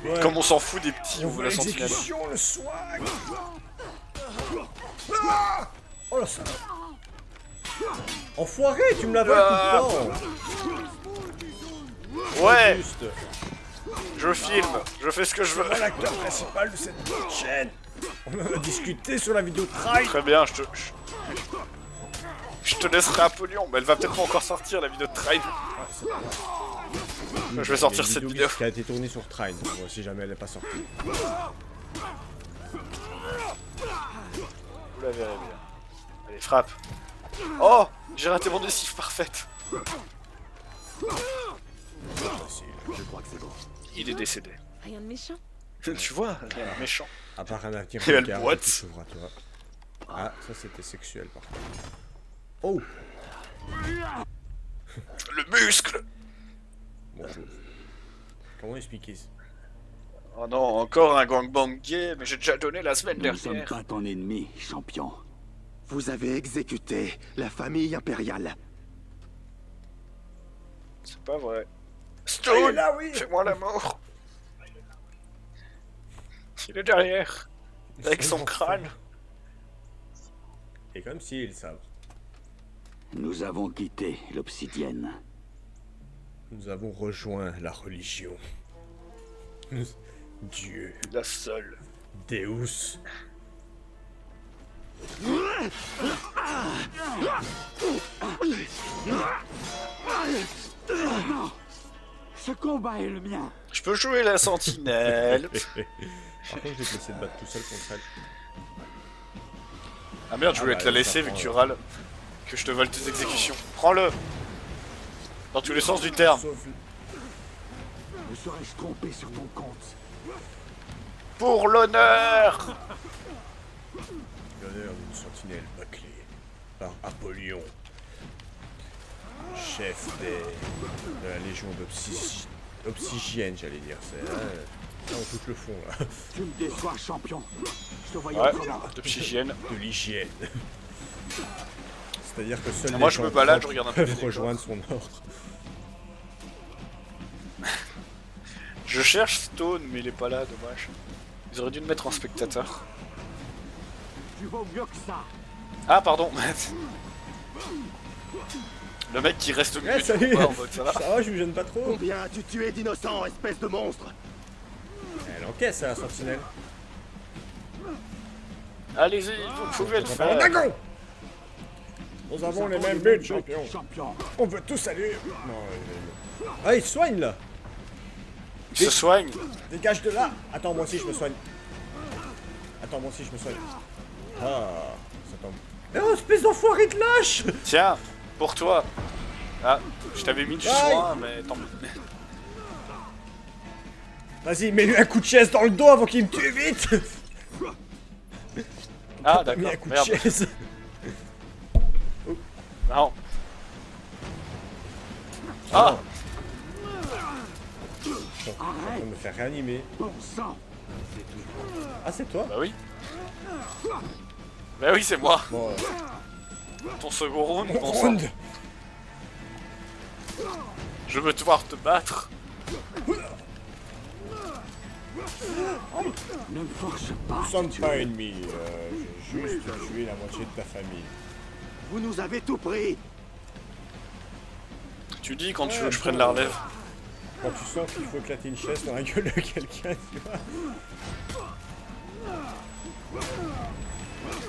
Ouais. Comme on s'en fout des petits, On on veut voit la sentinelle. l'exécution, le swag. Ah, oh là ça. Enfoiré, tu me l'avais Ah. tout le temps. Ouais! Juste. Je filme, je fais ce que je veux. Pas l'acteur principal de cette chaîne. On en a discuté sur la vidéo Trail. Très bien, je te laisserai Apollyon, mais elle va peut-être pas encore sortir la vidéo de Train. Je vais sortir cette vidéo. Qui a été tournée sur Train, si jamais elle n'est pas sortie. Vous la verrez bien. Allez, frappe. Oh! J'ai raté mon décif parfaite. Facile. Je crois que c'est bon. Il est décédé. Rien de méchant. Tu vois, il y a un méchant. À part un avenir Il y a le plus tard, boîte. qui s'ouvre à toi. Ah, ça c'était sexuel par contre. Oh! Le muscle. Bonjour. Comment expliquer ça? Oh non, encore un gangbang gay, mais j'ai déjà donné la semaine Nous ne sommes dernière. pas ton ennemi, champion. Vous avez exécuté la famille impériale. C'est pas vrai. Ah, il est Stone, là, oui! fais-moi la mort. Il est derrière, avec son crâne. Et comme s'ils savent. Nous avons quitté l'Obsidienne. Nous avons rejoint la religion. Dieu. La seule. Deus. Ce combat est le mien. Je peux jouer la sentinelle. Par contre, je vais te laisser te battre tout seul contre elle. Ah merde, je voulais Ah bah, te la ça laisser vu prend, que tu râles. Que je te vole tes exécutions. Prends-le. Dans tous les sens du terme. Sauf... Me serais-je trompé sur ton compte? Pour l'honneur. L'honneur d'une sentinelle bâclée par Apollyon, chef de la légion d'Obsidienne, j'allais dire. C'est là, on touche le fond là. Tu me déçois, champion. Je te voyais Ouais, autrement. de psychienne. De l'hygiène. C'est-à-dire que seuls Moi, les je me gens balade, propres je regarde un peu les peuvent décors. rejoindre son ordre. Je cherche Stone, mais il est pas là, dommage. Ils auraient dû me mettre en spectateur. Tu vaux mieux que ça. Ah, pardon. Le mec qui reste au milieu Ouais, du salut. combat en mode ça va. Ça va, je me gêne pas trop. Combien as-tu tué d'innocents, espèce de monstre? Elle encaisse à la sentinelle. Allez-y, vous pouvez le En faire. dragon. Nous avons les mêmes buts, champion. Champion. On veut tous aller. Non, ah, il se soigne là. Il se soigne. Dégage de là. Attends, moi aussi je me soigne. Attends, moi aussi je me soigne. Ah, ça tombe. Oh, espèce d'enfoiré de lâche. Tiens, pour toi. Ah, je t'avais mis du Aïe. soin, mais tant pis. Vas-y, mets-lui un coup de chaise dans le dos avant qu'il me tue vite. Ah, T'as mis d'accord. un coup de Merde. chaise. Non. Ah, Je suis en train de me faire réanimer. Bon sang. Ah, c'est toi? bah oui. Bah oui, c'est moi. Bon, Ton second round, bon sang. round. Je veux te voir te battre. Ne me force pas. Nous sommes pas ennemis. J'ai juste tué la moitié de ta famille. Vous nous avez tout pris. Tu dis quand tu veux que je prenne la relève. Quand tu sens qu'il faut éclater une chaise dans la gueule de quelqu'un, tu vois.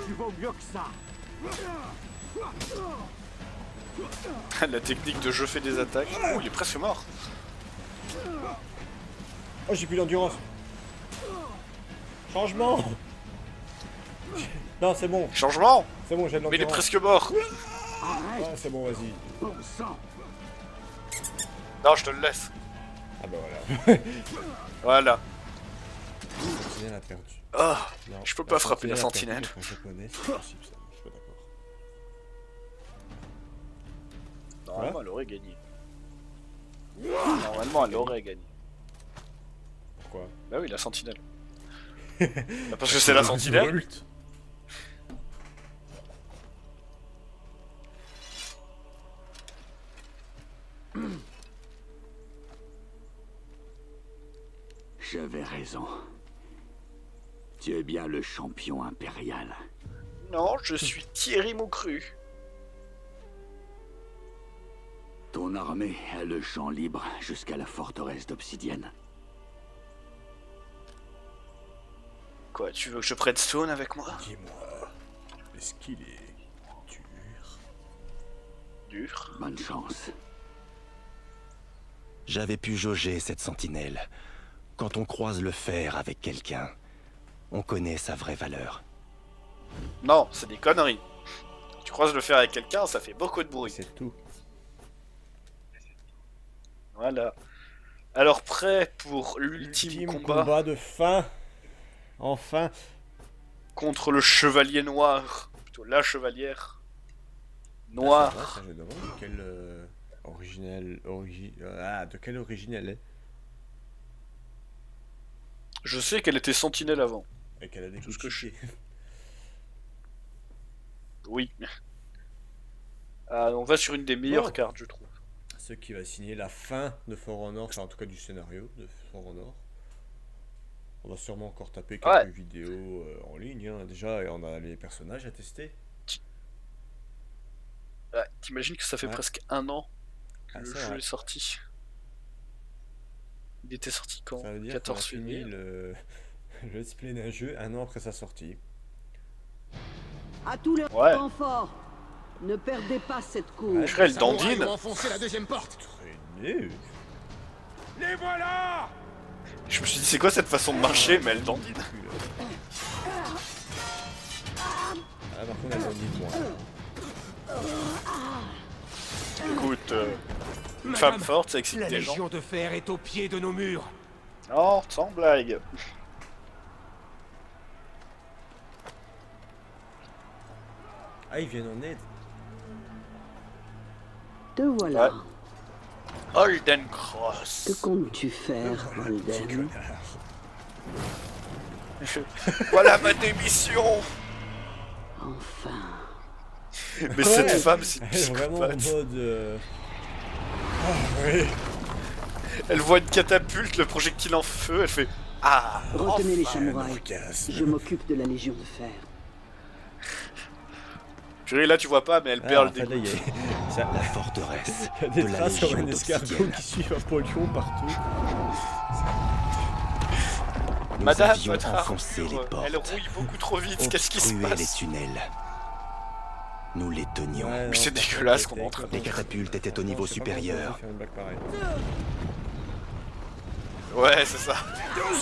Tu vaux mieux que ça. La technique de je fais des attaques. Oh, il est presque mort. Oh, j'ai plus d'endurance. Changement. Non, c'est bon. Changement. C'est bon, j'ai de l'endurance. Mais il est presque mort. Ah, c'est bon, vas-y. Bon sang. Non, je te le laisse. Ah bah voilà. Voilà. La sentinelle a perdu. Ah, Non, je peux pas frapper la a perdu sentinelle. contre un japonais, c'est possible ça. Je suis pas d'accord. Normalement, elle aurait gagné. Normalement, elle aurait gagné. Pourquoi? Bah oui, la sentinelle. Bah parce que c'est la sentinelle. Volt. J'avais raison. Tu es bien le champion impérial. Non, je suis Thierry Maucru. Ton armée a le champ libre jusqu'à la forteresse d'Obsidienne. Quoi, tu veux que je prenne Stone avec moi? Dis-moi, est-ce qu'il est dur? Dur. Bonne chance. J'avais pu jauger cette sentinelle. Quand on croise le fer avec quelqu'un, on connaît sa vraie valeur. Non, c'est des conneries. Tu croises le fer avec quelqu'un, ça fait beaucoup de bruit. C'est tout. Voilà. Alors prêt pour l'ultime Ultime combat de fin. Enfin. contre le chevalier noir. Plutôt la chevalière Ah, noire. ça, je me demande de quelle de quelle origine elle est. Je sais qu'elle était sentinelle avant. Et qu'elle a des Tout coups ce de que je chiquet. Oui. On va sur une des meilleures Bon. cartes, je trouve. Ce qui va signer la fin de For Honor, enfin en tout cas du scénario de For Honor. On va sûrement encore taper quelques Ouais. vidéos en ligne, hein. Déjà, et on a les personnages à tester. Ouais, t'imagines que ça fait Ouais. presque 1 an que Ah, le c'est jeu vrai. est sorti. Il était sorti quand? Ça veut dire 14 qu'on a fini février. le let's play d'un jeu 1 an après sa sortie. À tous les Ouais. renforts, ne perdez pas cette course. Ouais. Purée, elle dandine. enfoncer la deuxième porte. Traîné. Les voilà. Je me suis dit, c'est quoi cette façon de marcher? Mais elle dandine. Ah, par contre, elle dandine moins. Écoute, une Madame, femme forte, ça excite La les gens. Légion de Fer est au pied de nos murs. Non, sans blague. Ah, ils viennent en aide. Te voilà. Ouais. Holden Cross. Que comptes-tu faire, Holden? Voilà ma démission. Enfin. Mais cette femme, c'est une Elle est vraiment en psychopathe. mode. Ah, oui. Elle voit une catapulte, le projectile en feu, elle fait ah. Retenez les Un samouraïs. orgasme. Je m'occupe de la Légion de Fer. Purée, là tu vois pas, mais elle Ah, perd en le fait, dégoût. là, il y a La forteresse il y a des de la traces comme Légion un escargot d'Obsidienne. qui suit Apollyon partout. Nous Madame, avions votre enfoncé les armure, portes, elle rouille beaucoup trop vite, qu'est-ce qui se obstrué les passe? tunnels. Nous les tenions. Ouais, non, c'est par contre, dégueulasse avec- qu'on est en train de Les catapultes étaient au niveau Non, je sais pas comment supérieur. faire une blague pareille. Ouais, c'est ça.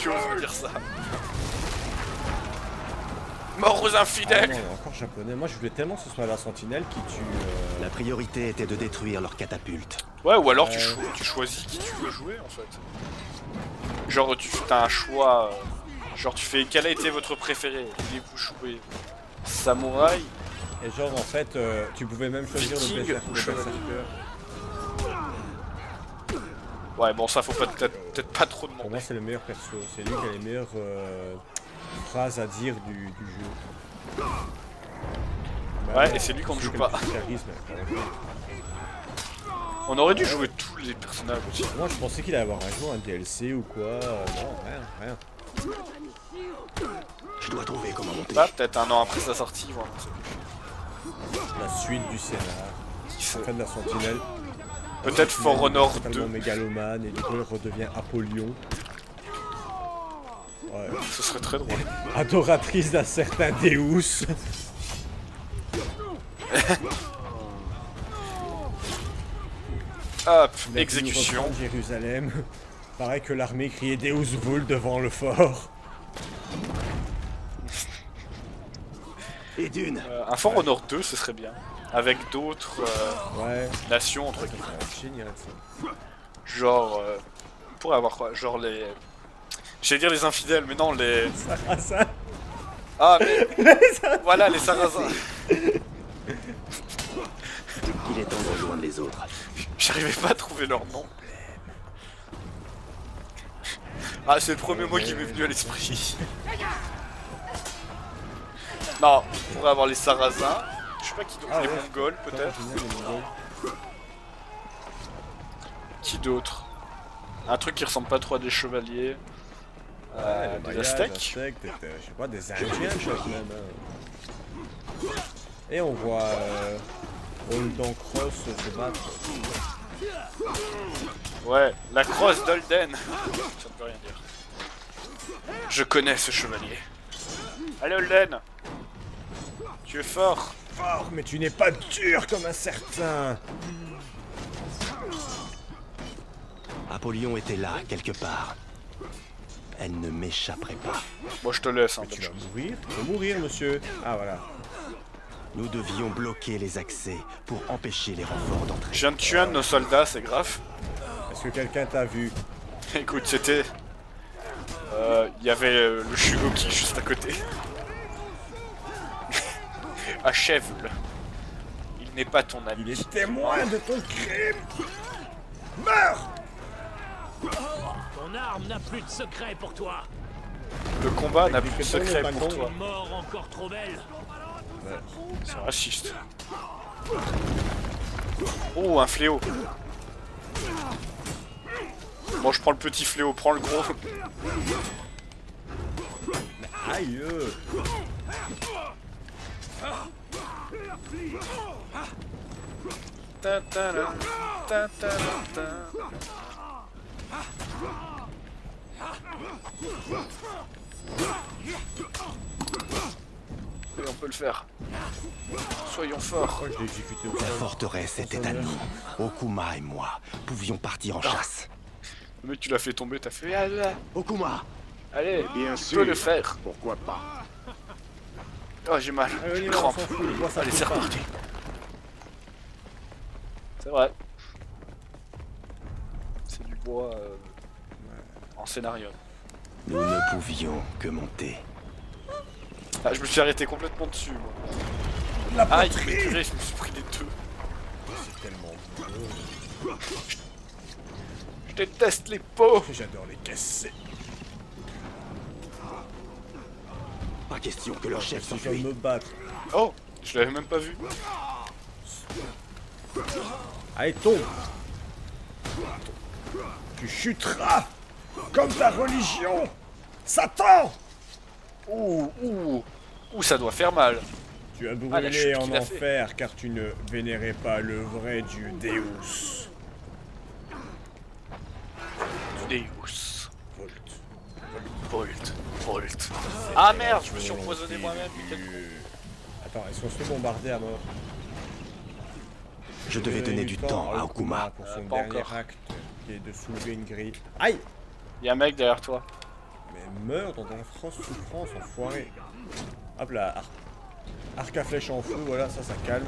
Tu oses dire ça. Mort aux Ah infidèles. non, encore japonais. Moi, je voulais tellement que ce soit la sentinelle qui tue. La priorité était de détruire leurs catapultes. Ouais, ou alors Ouais. tu choisis qui tu veux jouer en fait. Genre tu as un choix. Genre tu fais quel a été votre préféré? Voulez-vous jouer samouraï? Et genre, en fait, tu pouvais même choisir Viking le ou berserker. chevalier. Ouais, bon, ça faut peut-être pas trop Pour demander. moi, c'est le meilleur perso. C'est lui qui a les meilleures phrases à dire du jeu. Ouais, et c'est lui qu'on ne joue pas. Charisme, On aurait dû jouer tous les personnages aussi. moi, je pensais qu'il allait avoir un jour un DLC ou quoi. Non, rien. Je dois trouver comment monter. Bah, peut-être 1 an après sa sortie, voilà. La suite du scénar. Qui sait. En fin de la sentinelle. Peut-être For Honor 2. Totalement mégalomane et du coup, elle redevient Apollyon. Ouais. Ce serait très drôle. Adoratrice d'un certain Deus. Hop, Il a voulu exécution. reprendre Jérusalem. Pareil que l'armée criait Deus Vult devant le fort. Et d'une. Un For Honor 2, ce serait bien. Avec d'autres Ouais. nations, entre Ça guillemets. pourrait être génial ça. Genre, on pourrait avoir quoi? Genre les... J'allais dire les infidèles, mais non, les... Ah ça. Ah, mais... Voilà, les sarrasins. Il est temps de rejoindre les autres. J'arrivais pas à trouver leur nom. Ah, c'est le premier mot qui m'est venu à l'esprit. Non, on pourrait avoir les sarrasins. Je sais pas qui d'autre, Ah les ouais. mongols peut-être. Génial, les Mongols. Qui d'autre? Un truc qui ressemble pas trop à des chevaliers. Ouais, les Des Mayas, Aztèques. peut-être, je sais pas, des Indiens peut-être même. Hein. Et on voit Holden Cross se battre. Ouais, la crosse d'Holden. Ça ne veut rien dire. Je connais ce chevalier. Allez Holden. Tu es fort. Fort, mais tu n'es pas dur comme un certain. Apollyon était là, quelque part. Elle ne m'échapperait pas. Moi je te laisse, hein, Tu bonne vas chance. mourir. Tu vas mourir, monsieur. Ah voilà. Nous devions bloquer les accès pour empêcher les renforts d'entrer. Je viens de tuer un de nos soldats, c'est grave. Est-ce que quelqu'un t'a vu? Écoute, c'était... Il y avait le Shugoki juste à côté. Achève-le. Il n'est pas ton ami. Il est témoin de ton crime. Meurs! Ton arme n'a plus de secret pour toi. Le combat n'a plus de que ton secret épingle. pour toi. Mort encore trop belle. C'est raciste. Oh, un fléau. Bon, je prends le petit fléau, prends le gros. Aïe! Ta ta la, ta ta la, ta. Et on peut le faire. Soyons forts. Pourquoi je l'ai exécuté au La sol? forteresse était à nous. Okuma et moi pouvions partir en chasse. Le mec, tu l'as fait tomber, t'as fait... Allez, Okuma! allez, Bien tu sûr. peux le faire. Pourquoi pas? Oh, j'ai mal, Allez, j'ai on s'en crampe. fout, le bois, ça Allez, pousse c'est pas. reparti. C'est vrai. C'est du bois en scénario. Nous ne pouvions que monter. Ah, je me suis arrêté complètement dessus, moi. La Aïe, poterie! purée, je me suis pris les deux. C'est tellement beau. Je déteste les pots. J'adore les casser. Pas question que leur chef Ils veulent s'enfuit. me battre. Oh, je l'avais même pas vu. Allez, tombe! Tu chuteras! Comme ta religion! Satan! Ouh, ça doit faire mal. Tu as la brûlé chute en qu'il a fait. enfer car tu ne vénérais pas le vrai dieu Deus. Deus. Volt. Volt. Ah merde, je me suis empoisonné moi-même. Attends, est-ce qu'on se fait bombarder à mort? Je devais donner du temps à Okuma. pour son Pas dernier encore. acte, qui est de soulever une grille. Aïe! Y'a un mec derrière toi. Mais meurs dans ta souffrance, enfoiré. Hop là, arc à flèche en feu, voilà, ça calme.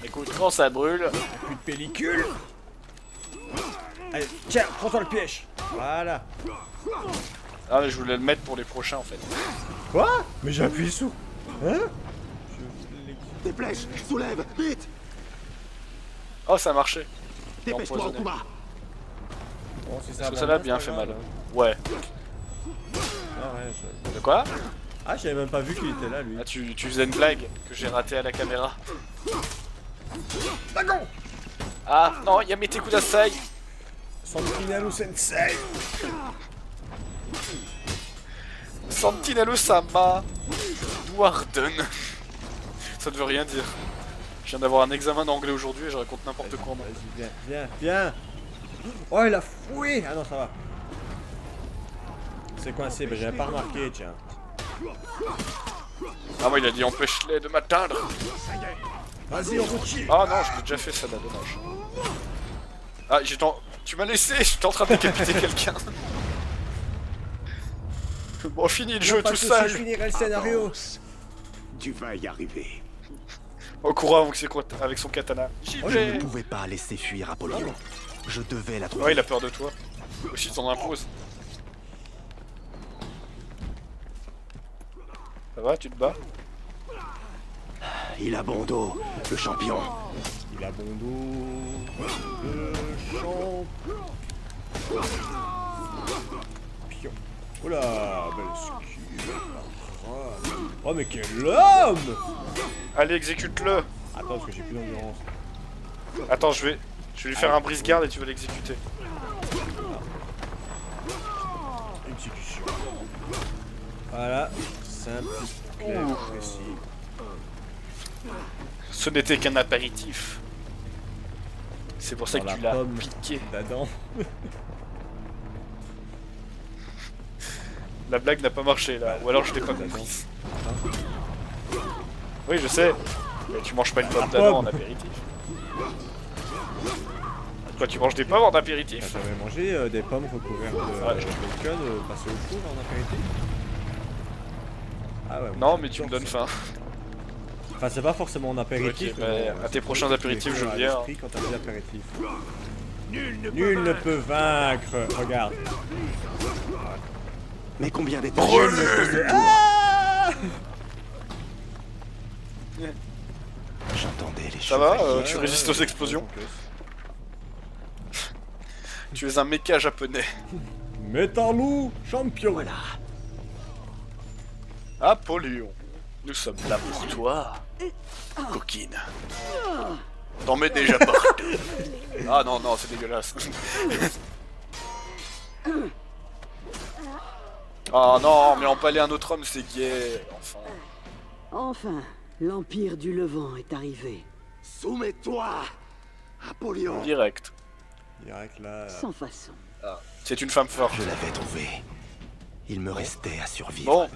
Écoute, quand ça brûle, Plus de pellicule. Allez, tiens, prends-toi le piège. Voilà. ah mais je voulais le mettre pour les prochains en fait. Quoi? Mais j'appuie sous. Hein? Des flèches! Soulève! Vite! Oh, ça a marché. Dépêche-toi, Empoisonné. Okuma! Bon, si Parce que ça l'a bien fait mal. Ouais. Ah ouais, De quoi? Ah, j'avais même pas vu qu'il était là, lui. Ah, tu faisais une blague que j'ai ratée à la caméra. Dragon! Ah non, y'a Mete Kudasai. Santinalo Sensei! Sentinelo Sama. Warden. Ça ne veut rien dire. Je viens d'avoir un examen d'anglais aujourd'hui et je raconte n'importe quoi. moi. Vas-y, viens. Oh, il a fouillé! Ah non, ça va. C'est coincé, bah j'avais pas remarqué, tiens. Ah moi il a dit empêche-les de m'atteindre. Vas-y, on routier! Ah non, je l'ai déjà fait ça, là, dommage. Ah, tu m'as laissé, j'étais en train de décapiter quelqu'un. Bon, fini le jeu tout Je seul. finirai le scénario. Tu vas y arriver. Okura avec son katana. J'y Je ne vais. pouvais pas laisser fuir Apollyon. Je devais la trouver. Ouais, il a peur de toi. Aussi, t'en imposes. Ça va, tu te bats? Il a bon dos, le champion. Il a bon dos. Le champion. Oula, belle skill. Oh, mais quel homme! Allez, exécute-le. Attends, parce que j'ai plus d'endurance. Attends, je vais lui faire un brise-garde et tu vas l'exécuter. Exécution. Voilà, simple, clair, précis. Ce n'était qu'un apéritif. C'est pour ça Dans que tu la l'as pomme piqué. d'Adam. La blague n'a pas marché là, ou alors je l'ai pas comprise. Oui, je sais. Mais tu manges pas une pomme d'Adam en apéritif. Quoi, tu manges des pommes en apéritif? J'avais mangé des pommes recouvertes de Ouais, je- bacon passées au four en apéritif. Ah ouais. Non, mais tu me donnes faim. Enfin, c'est pas forcément un apéritif. Ok, mais bah, à tes prochains apéritifs, je viens. Quand t'as des apéritifs. Nul ne peut vaincre. Regarde. Mais combien d'étages? Ah J'entendais les Ça va chevaliers. tu résistes aux explosions? Tu es un méca japonais. Métalou, champion. Voilà. Apollyon, nous sommes là pour toi, coquine. T'en mets déjà partout. Ah non, non, c'est dégueulasse. Ah non, mais empaler un autre homme, c'est gay. Enfin. Enfin, l'Empire du Levant est arrivé. Soumets-toi, Apollyon. Direct. Direct là. Sans façon. Ah, c'est une femme forte. Je l'avais trouvé. Il me restait à survivre. Bon,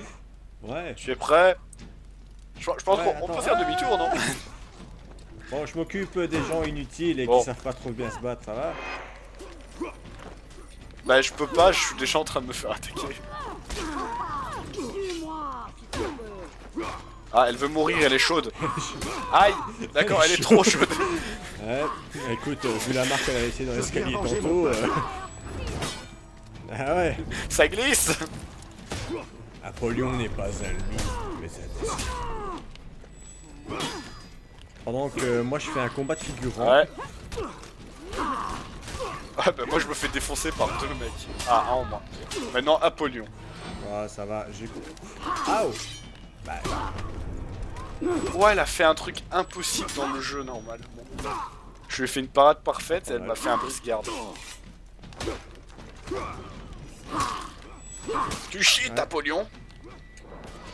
Ouais. tu es prêt? Je pense Ouais, qu'on attends. peut faire demi-tour, non? Bon, je m'occupe des gens inutiles et Bon. qui savent pas trop bien se battre, ça va? Bah je peux pas, je suis déjà en train de me faire attaquer. Ah, elle veut mourir, elle est chaude. Aïe, d'accord, elle est trop chaude. Ouais, écoute, vu la marque qu'elle a laissée dans l'escalier tantôt... Ah ouais. Ça glisse. Apollyon n'est pas un loup, mais un destin. Pendant que moi je fais un combat de figurant. Ouais. Ah bah moi je me fais défoncer par deux mecs. Ah, un en moins. Maintenant Apollyon. Ah, ça va, j'ai... Aouh. Bah, Ouais, elle a fait un truc impossible dans le jeu normal. Bon. Je lui ai fait une parade parfaite et elle m'a fait un brise-garde. Du shit, Ouais. Apollyon.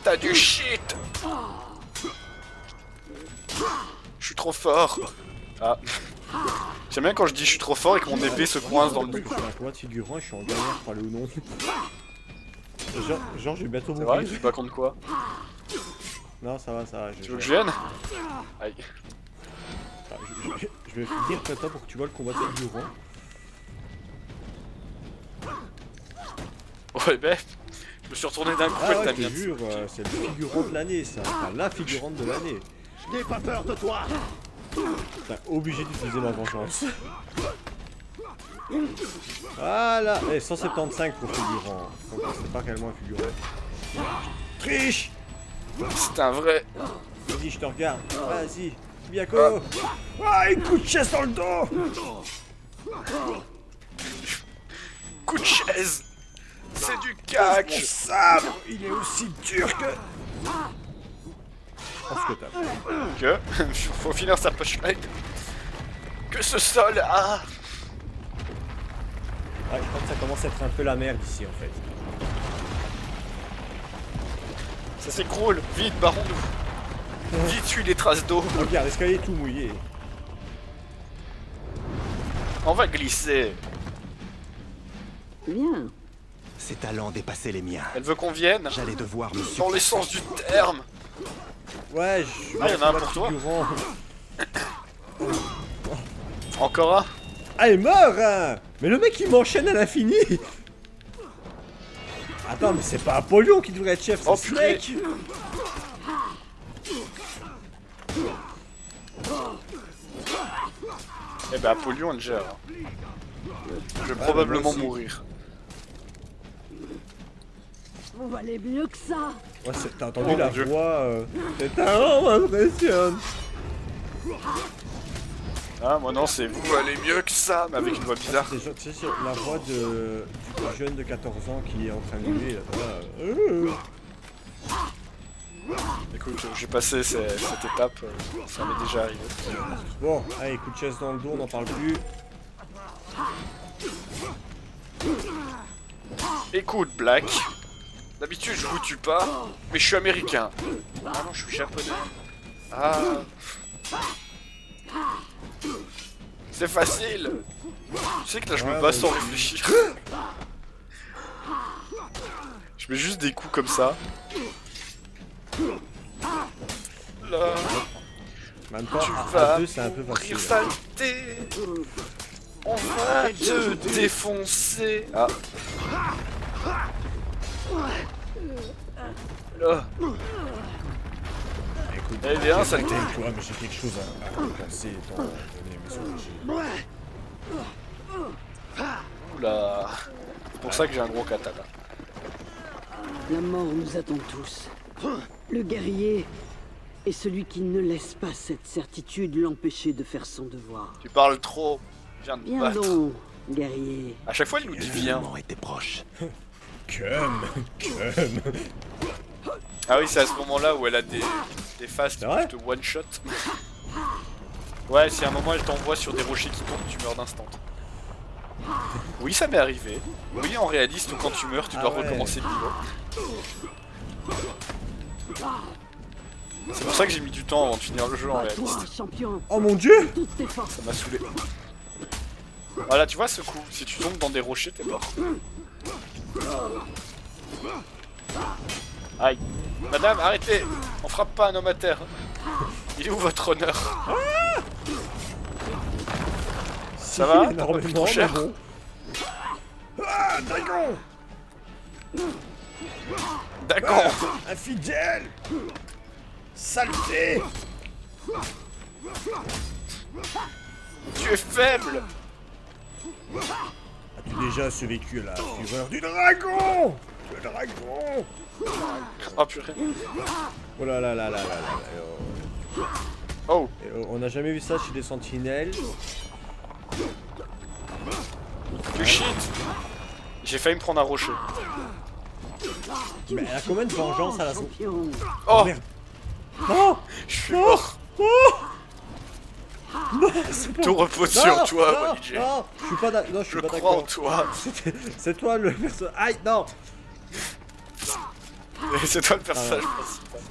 T'as du shit. Je suis trop fort. Ah. J'aime bien quand je dis je suis trop fort et que mon épée se coince dans le je but. fais un combat de figurant et je suis en galère pour aller ou non. Genre je vais bientôt C'est vrai, mourir. tu te bats contre quoi? Non, ça va, ça va. Tu veux que je vienne? Aïe. Ah, je vais finir près de toi pour que tu vois le combat de figurant. Ouais, ben. Je me suis retourné d'un coup Ah et ouais, t'as je te bien. jure, c'est le figurant de l'année ça. Enfin, la figurante de l'année. Je n'ai pas peur de toi. T'es obligé d'utiliser ma vengeance. Voilà, et 175 pour figurant. Donc c'est pas réellement un figurant. Triche. C'est un vrai. Vas-y, je te regarde. Vas-y, Biako. Ah, un coup de chaise dans le dos. Coup de chaise. C'est du Mon catch. sabre, il est aussi dur que... Oh, ce que t'as. Que faut finir sa punchline. Que ce sol. Ah. Ouais, je crois que ça commence à être un peu la merde ici en fait. Ça s'écroule. Vite, barrons-nous. Vite, suis les traces d'eau. Regarde, l'escalier est tout mouillé. On va glisser. Bien. Ses talents dépassaient les miens. Elle veut qu'on vienne. J'allais devoir me Dans les sens du terme. Ouais, je... Ah, y'en a un pour toi. Figurant. Encore un. Ah, il est mort, hein. Mais le mec il m'enchaîne à l'infini. Attends, mais c'est pas Apollyon qui devrait être chef, c'est Oh, Snake. Eh ben Apollyon elle gère. Je vais probablement moi aussi. mourir. Vous valez mieux que ça. Ouais, t'as entendu Oh, la mon Dieu. voix C'est un homme m'impressionne. Ah moi non, c'est vous allez mieux que ça, mais avec une voix bizarre. C'est genre, tu sais, c'est la voix du jeune de 14 ans qui est en train de huer là. Écoute, j'ai passé cette étape, ça m'est déjà arrivé. Bon, allez, coup de chaise dans le dos, on n'en parle plus. Écoute Black, d'habitude je vous tue pas, mais je suis américain. Ah non, je suis japonais. Ah. C'est facile. Tu sais que là je me Ouais, bats ouais, sans ouais. réfléchir. Je mets juste des coups comme ça. Là, En même temps, tu à vas deux, c'est un peu mourir facile. saleté. On va te défoncer. Ah. Là. Eh bien, ça tu vois, mais j'ai quelque chose à penser étant donné mes origines. Oula. C'est pour ça que j'ai un gros katana. La mort nous attend tous. Le guerrier est celui qui ne laisse pas cette certitude l'empêcher de faire son devoir. Tu parles trop. Je viens de me Viens battre. donc, guerrier. À chaque fois, il nous dit viens. Le moment était proche. Comme. Ah oui, c'est à ce moment-là où elle a des phases qui C'est vrai peuvent te one-shot. Ouais, si à un moment elle t'envoie sur des rochers qui tombent, tu meurs d'instant. Oui, ça m'est arrivé. Oui, en réaliste, quand tu meurs, tu dois recommencer le niveau. C'est pour ça que j'ai mis du temps avant de finir le jeu en réaliste. Toi, champion. Oh mon dieu! Toutes tes forces. Ça m'a saoulé. Voilà, tu vois ce coup, si tu tombes dans des rochers, t'es mort. Aïe. Madame, arrêtez! On frappe pas un homme à terre. Il est où votre honneur? Ça va? T'as pas pris trop cher? Bon. Ah, dragon! D'accord. Infidèle! Saleté! Tu es faible! As-tu déjà survécu à la fureur du dragon? Le dragon! Oh purée. Oh là là là là là là là. Oh! On n'a jamais vu ça chez des sentinelles. Du shit! J'ai failli me prendre un rocher. Mais elle a combien de vengeance à la sauce? Champion. Oh! Merde! Non! Je suis mort! Tout repose sur toi, Walidje. Non! Je suis pas d'accord. Non, je suis Je pas crois en d'accord. toi. C'est toi le personnage. Aïe, non! C'est toi le personnage principal.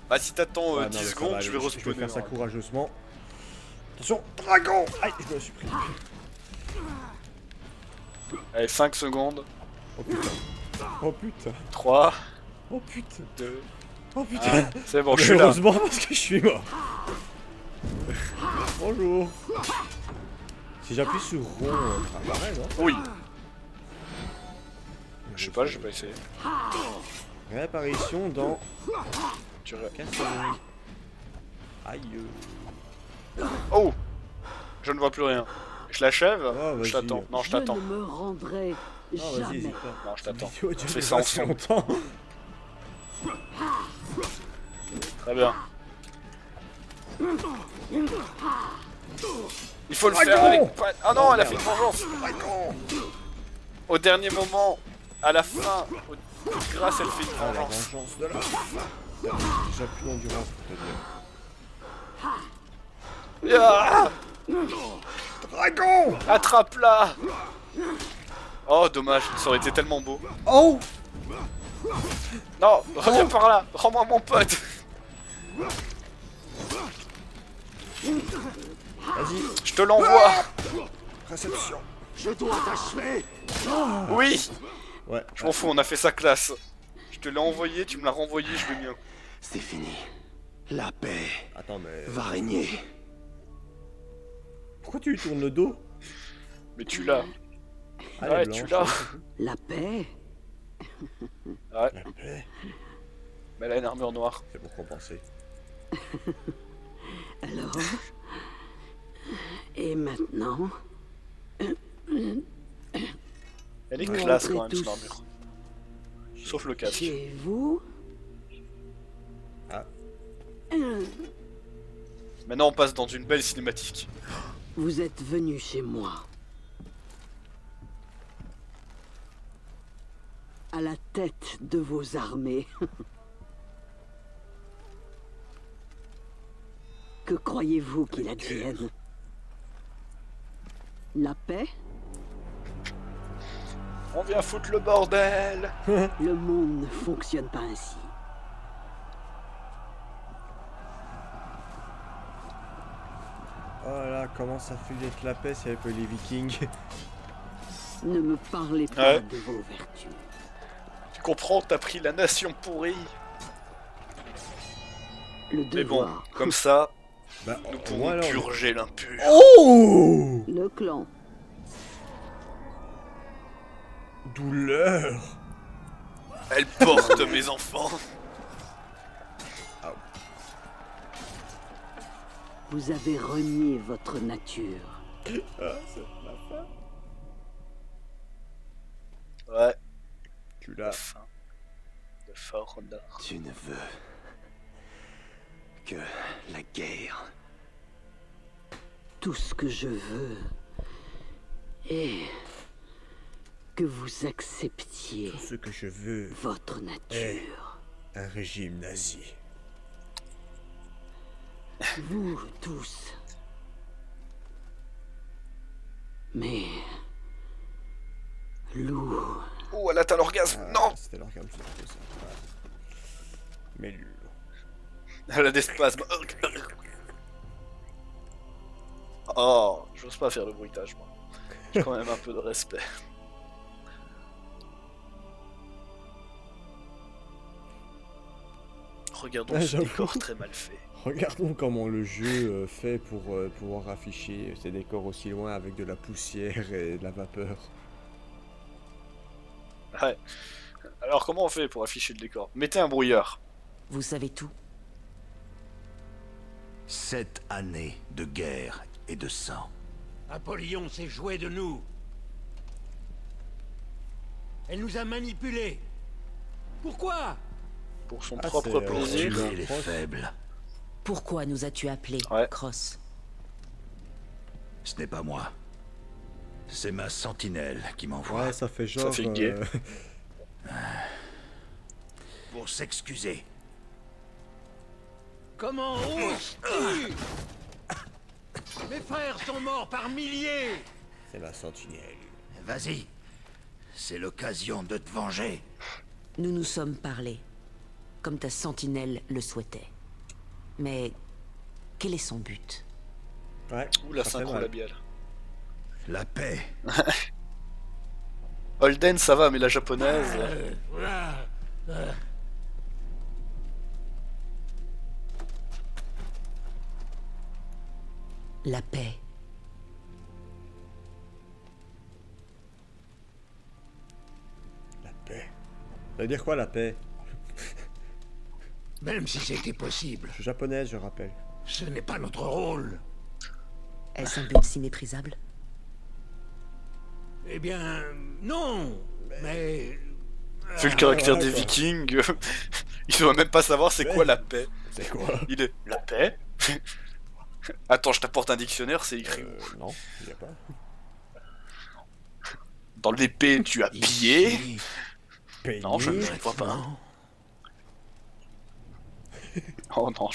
Bah si t'attends Ouais, non, 10 mais ça secondes, va je aller. vais Je respawner. vais faire ça hein. courageusement. Attention, dragon! Aïe, je me suis pris. Allez, 5 secondes. Oh putain. Oh putain. 3, Oh putain. 2, Oh putain. c'est bon, je suis là. Heureusement parce que je suis mort. Bonjour. Si j'appuie sur rond, ça apparaît, non? Oui. Je sais pas, j'ai pas essayé. Réapparition dans Tu 15 secondes. Aïe. Oh! Je ne vois plus rien. Je l'achève? Oh, vas-y. Je t'attends. Non, je Je t'attends. ne me rendrai Non, vas-y, jamais. hésite pas. Non, je t'attends. Vidéo On dure fait ça pas si ensemble. longtemps. Très bien. Il faut le faire avec... Ah non, elle a fait une vengeance. Au dernier moment, à la fin, grâce, elle fait une Ah, la vengeance. vengeance de la J'ai plus d'endurance pour te dire. Ah, Dragon! attrape-la! Oh, dommage, ça aurait été tellement beau. Oh! Non, reviens par là, rends-moi mon pote. Vas-y. Je te l'envoie. Réception. Je dois t'achever. Oui, Ouais. je m'en fous, on a fait sa classe. Je te l'ai envoyé, tu me l'as renvoyé, je vais bien. C'est fini. La paix Attends, mais... va régner. Pourquoi tu lui tournes le dos? Mais tu l'as. Ah, elle Ouais, est tu blanche. l'as. La paix. Ouais, La paix. mais elle a une armure noire. C'est pour compenser. Alors. Et maintenant. Elle est Vous classe rentrez quand même, son tous. armure. Sauf le casque. Chez vous. Ah. Maintenant, on passe dans une belle cinématique. Vous êtes venu chez moi. À la tête de vos armées. Que croyez-vous qu'il advienne? La paix? On vient foutre le bordel. Le monde ne fonctionne pas ainsi. Oh là là, comment ça fait d'être la paix s'il n'y avait pas eu les vikings? Ne me parlez pas Ouais. de vos vertus. Tu comprends, t'as pris la nation pourrie. Le Mais bon, devoir. comme ça, Bah, nous au pourrons moins, alors... purger l'impur. Oh! Le clan. Douleur! Elle porte mes enfants. Vous avez renié votre nature. Ah, c'est la fin. Ouais. Tu La l'as. fin de For Honor. Tu ne veux que la guerre. Tout ce que je veux est que vous acceptiez Tout ce que je veux votre nature. un régime nazi. Vous tous. Mais... Lou... Oh, elle atteint l'orgasme. Non. C'était l'organe, c'est ça. Voilà. Mais lui. Elle a des spasmes. Oh, j'ose pas faire le bruitage, moi. J'ai quand même un peu de respect. Regardons ce j'avoue. décor très mal fait. Regardons comment le jeu fait pour pouvoir afficher ces décors aussi loin avec de la poussière et de la vapeur. Ouais. Alors comment on fait pour afficher le décor? Mettez un brouillard. Vous savez tout. 7 années de guerre et de sang. Apollyon s'est joué de nous. Elle nous a manipulés. Pourquoi? Pour son Ah, propre c'est, plaisir. Tuer les proche. faibles. Pourquoi nous as-tu appelés, Ouais. Cross? Ce n'est pas moi. C'est ma sentinelle qui m'envoie. Ouais, ça fait genre... fait gay. Pour s'excuser. Comment oses-tu? Mes frères sont morts par milliers. C'est la sentinelle. Vas-y. C'est l'occasion de te venger. Nous nous sommes parlé, comme ta sentinelle le souhaitait. Mais quel est son but? Ouais. Ouh, la ça fait synchro mal. labiale. La paix. Holden, ça va, mais la japonaise... La paix. La paix. Ça veut dire quoi la paix? Même si c'était possible, Je suis japonaise, je rappelle. ce n'est pas notre rôle. Est-ce un but si méprisable? Eh bien, non. Mais... Vu le caractère ouais, des quoi. Vikings, il doit même pas savoir c'est quoi la paix. C'est quoi? Il est... La paix? Attends, je t'apporte un dictionnaire, c'est écrit où? Non, il y a pas. Dans l'épée, tu as pillé. Ici, Payé. Non, je ne vois pas. maintenant, Oh non,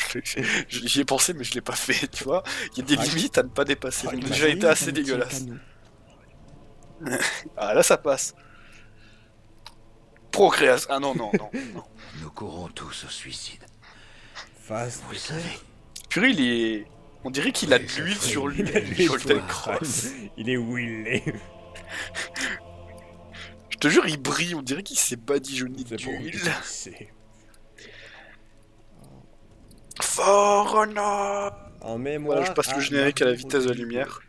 j'y ai pensé, mais je l'ai pas fait, tu vois. Il y a des limites à ne pas dépasser. Ah, On a bah déjà oui, été assez Ça ne tient dégueulasse. qu'à nous. Ah là, ça passe. Procréation. Ah non, non, non, non. nous courons tous au suicide. Fast. Vous le savez. Purée, il est... On dirait qu'il a de l'huile sur lui, Golden Cross. Il est Willé. Je te jure, il brille, on dirait qu'il s'est badigeonné C'est pour d'huile. c'est For Honor. en mémoire. Voilà, je passe le générique à la vitesse de la lumière.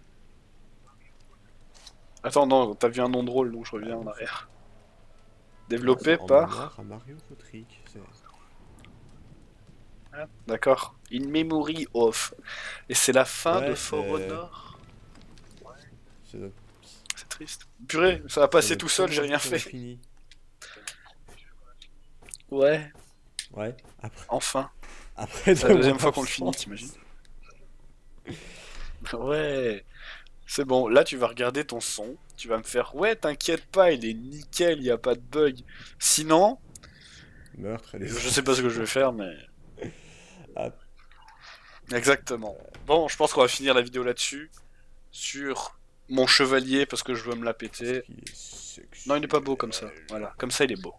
Attends, non, t'as vu un nom drôle, donc je reviens en arrière. Développé En par... mémoire à Mario Rodrigue. D'accord. In memory of. Et c'est la fin Ouais, de For c'est- Honor. C'est notre- C'est triste. Purée, ça va passer c'est tout notre seul, j'ai rien première fait. fini. Ouais, Ouais. Après. enfin. Après C'est la deuxième fois qu'on le finit, t'imagines? Ouais. C'est bon, là tu vas regarder ton son, tu vas me faire ouais, t'inquiète pas, il est nickel, y a pas de bug. Sinon, Meurtre et les. je sais pas ce que je vais faire, mais. Ah. Exactement. Bon, je pense qu'on va finir la vidéo là-dessus. Sur mon chevalier, parce que je veux me la péter. Il est sexuel. Non, il est pas beau comme ça. Voilà, comme ça il est beau.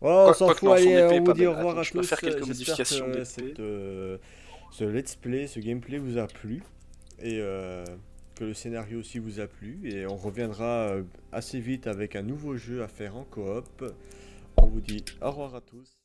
Voilà, on s'en Quoique fout, non, son allez, épée est on pas vous dit au belle. revoir Attends, à je peux tous. faire quelques J'espère modifications que d'épée. ce let's play, ce gameplay vous a plu. Et que le scénario aussi vous a plu. Et on reviendra assez vite avec un nouveau jeu à faire en coop. On vous dit au revoir à tous.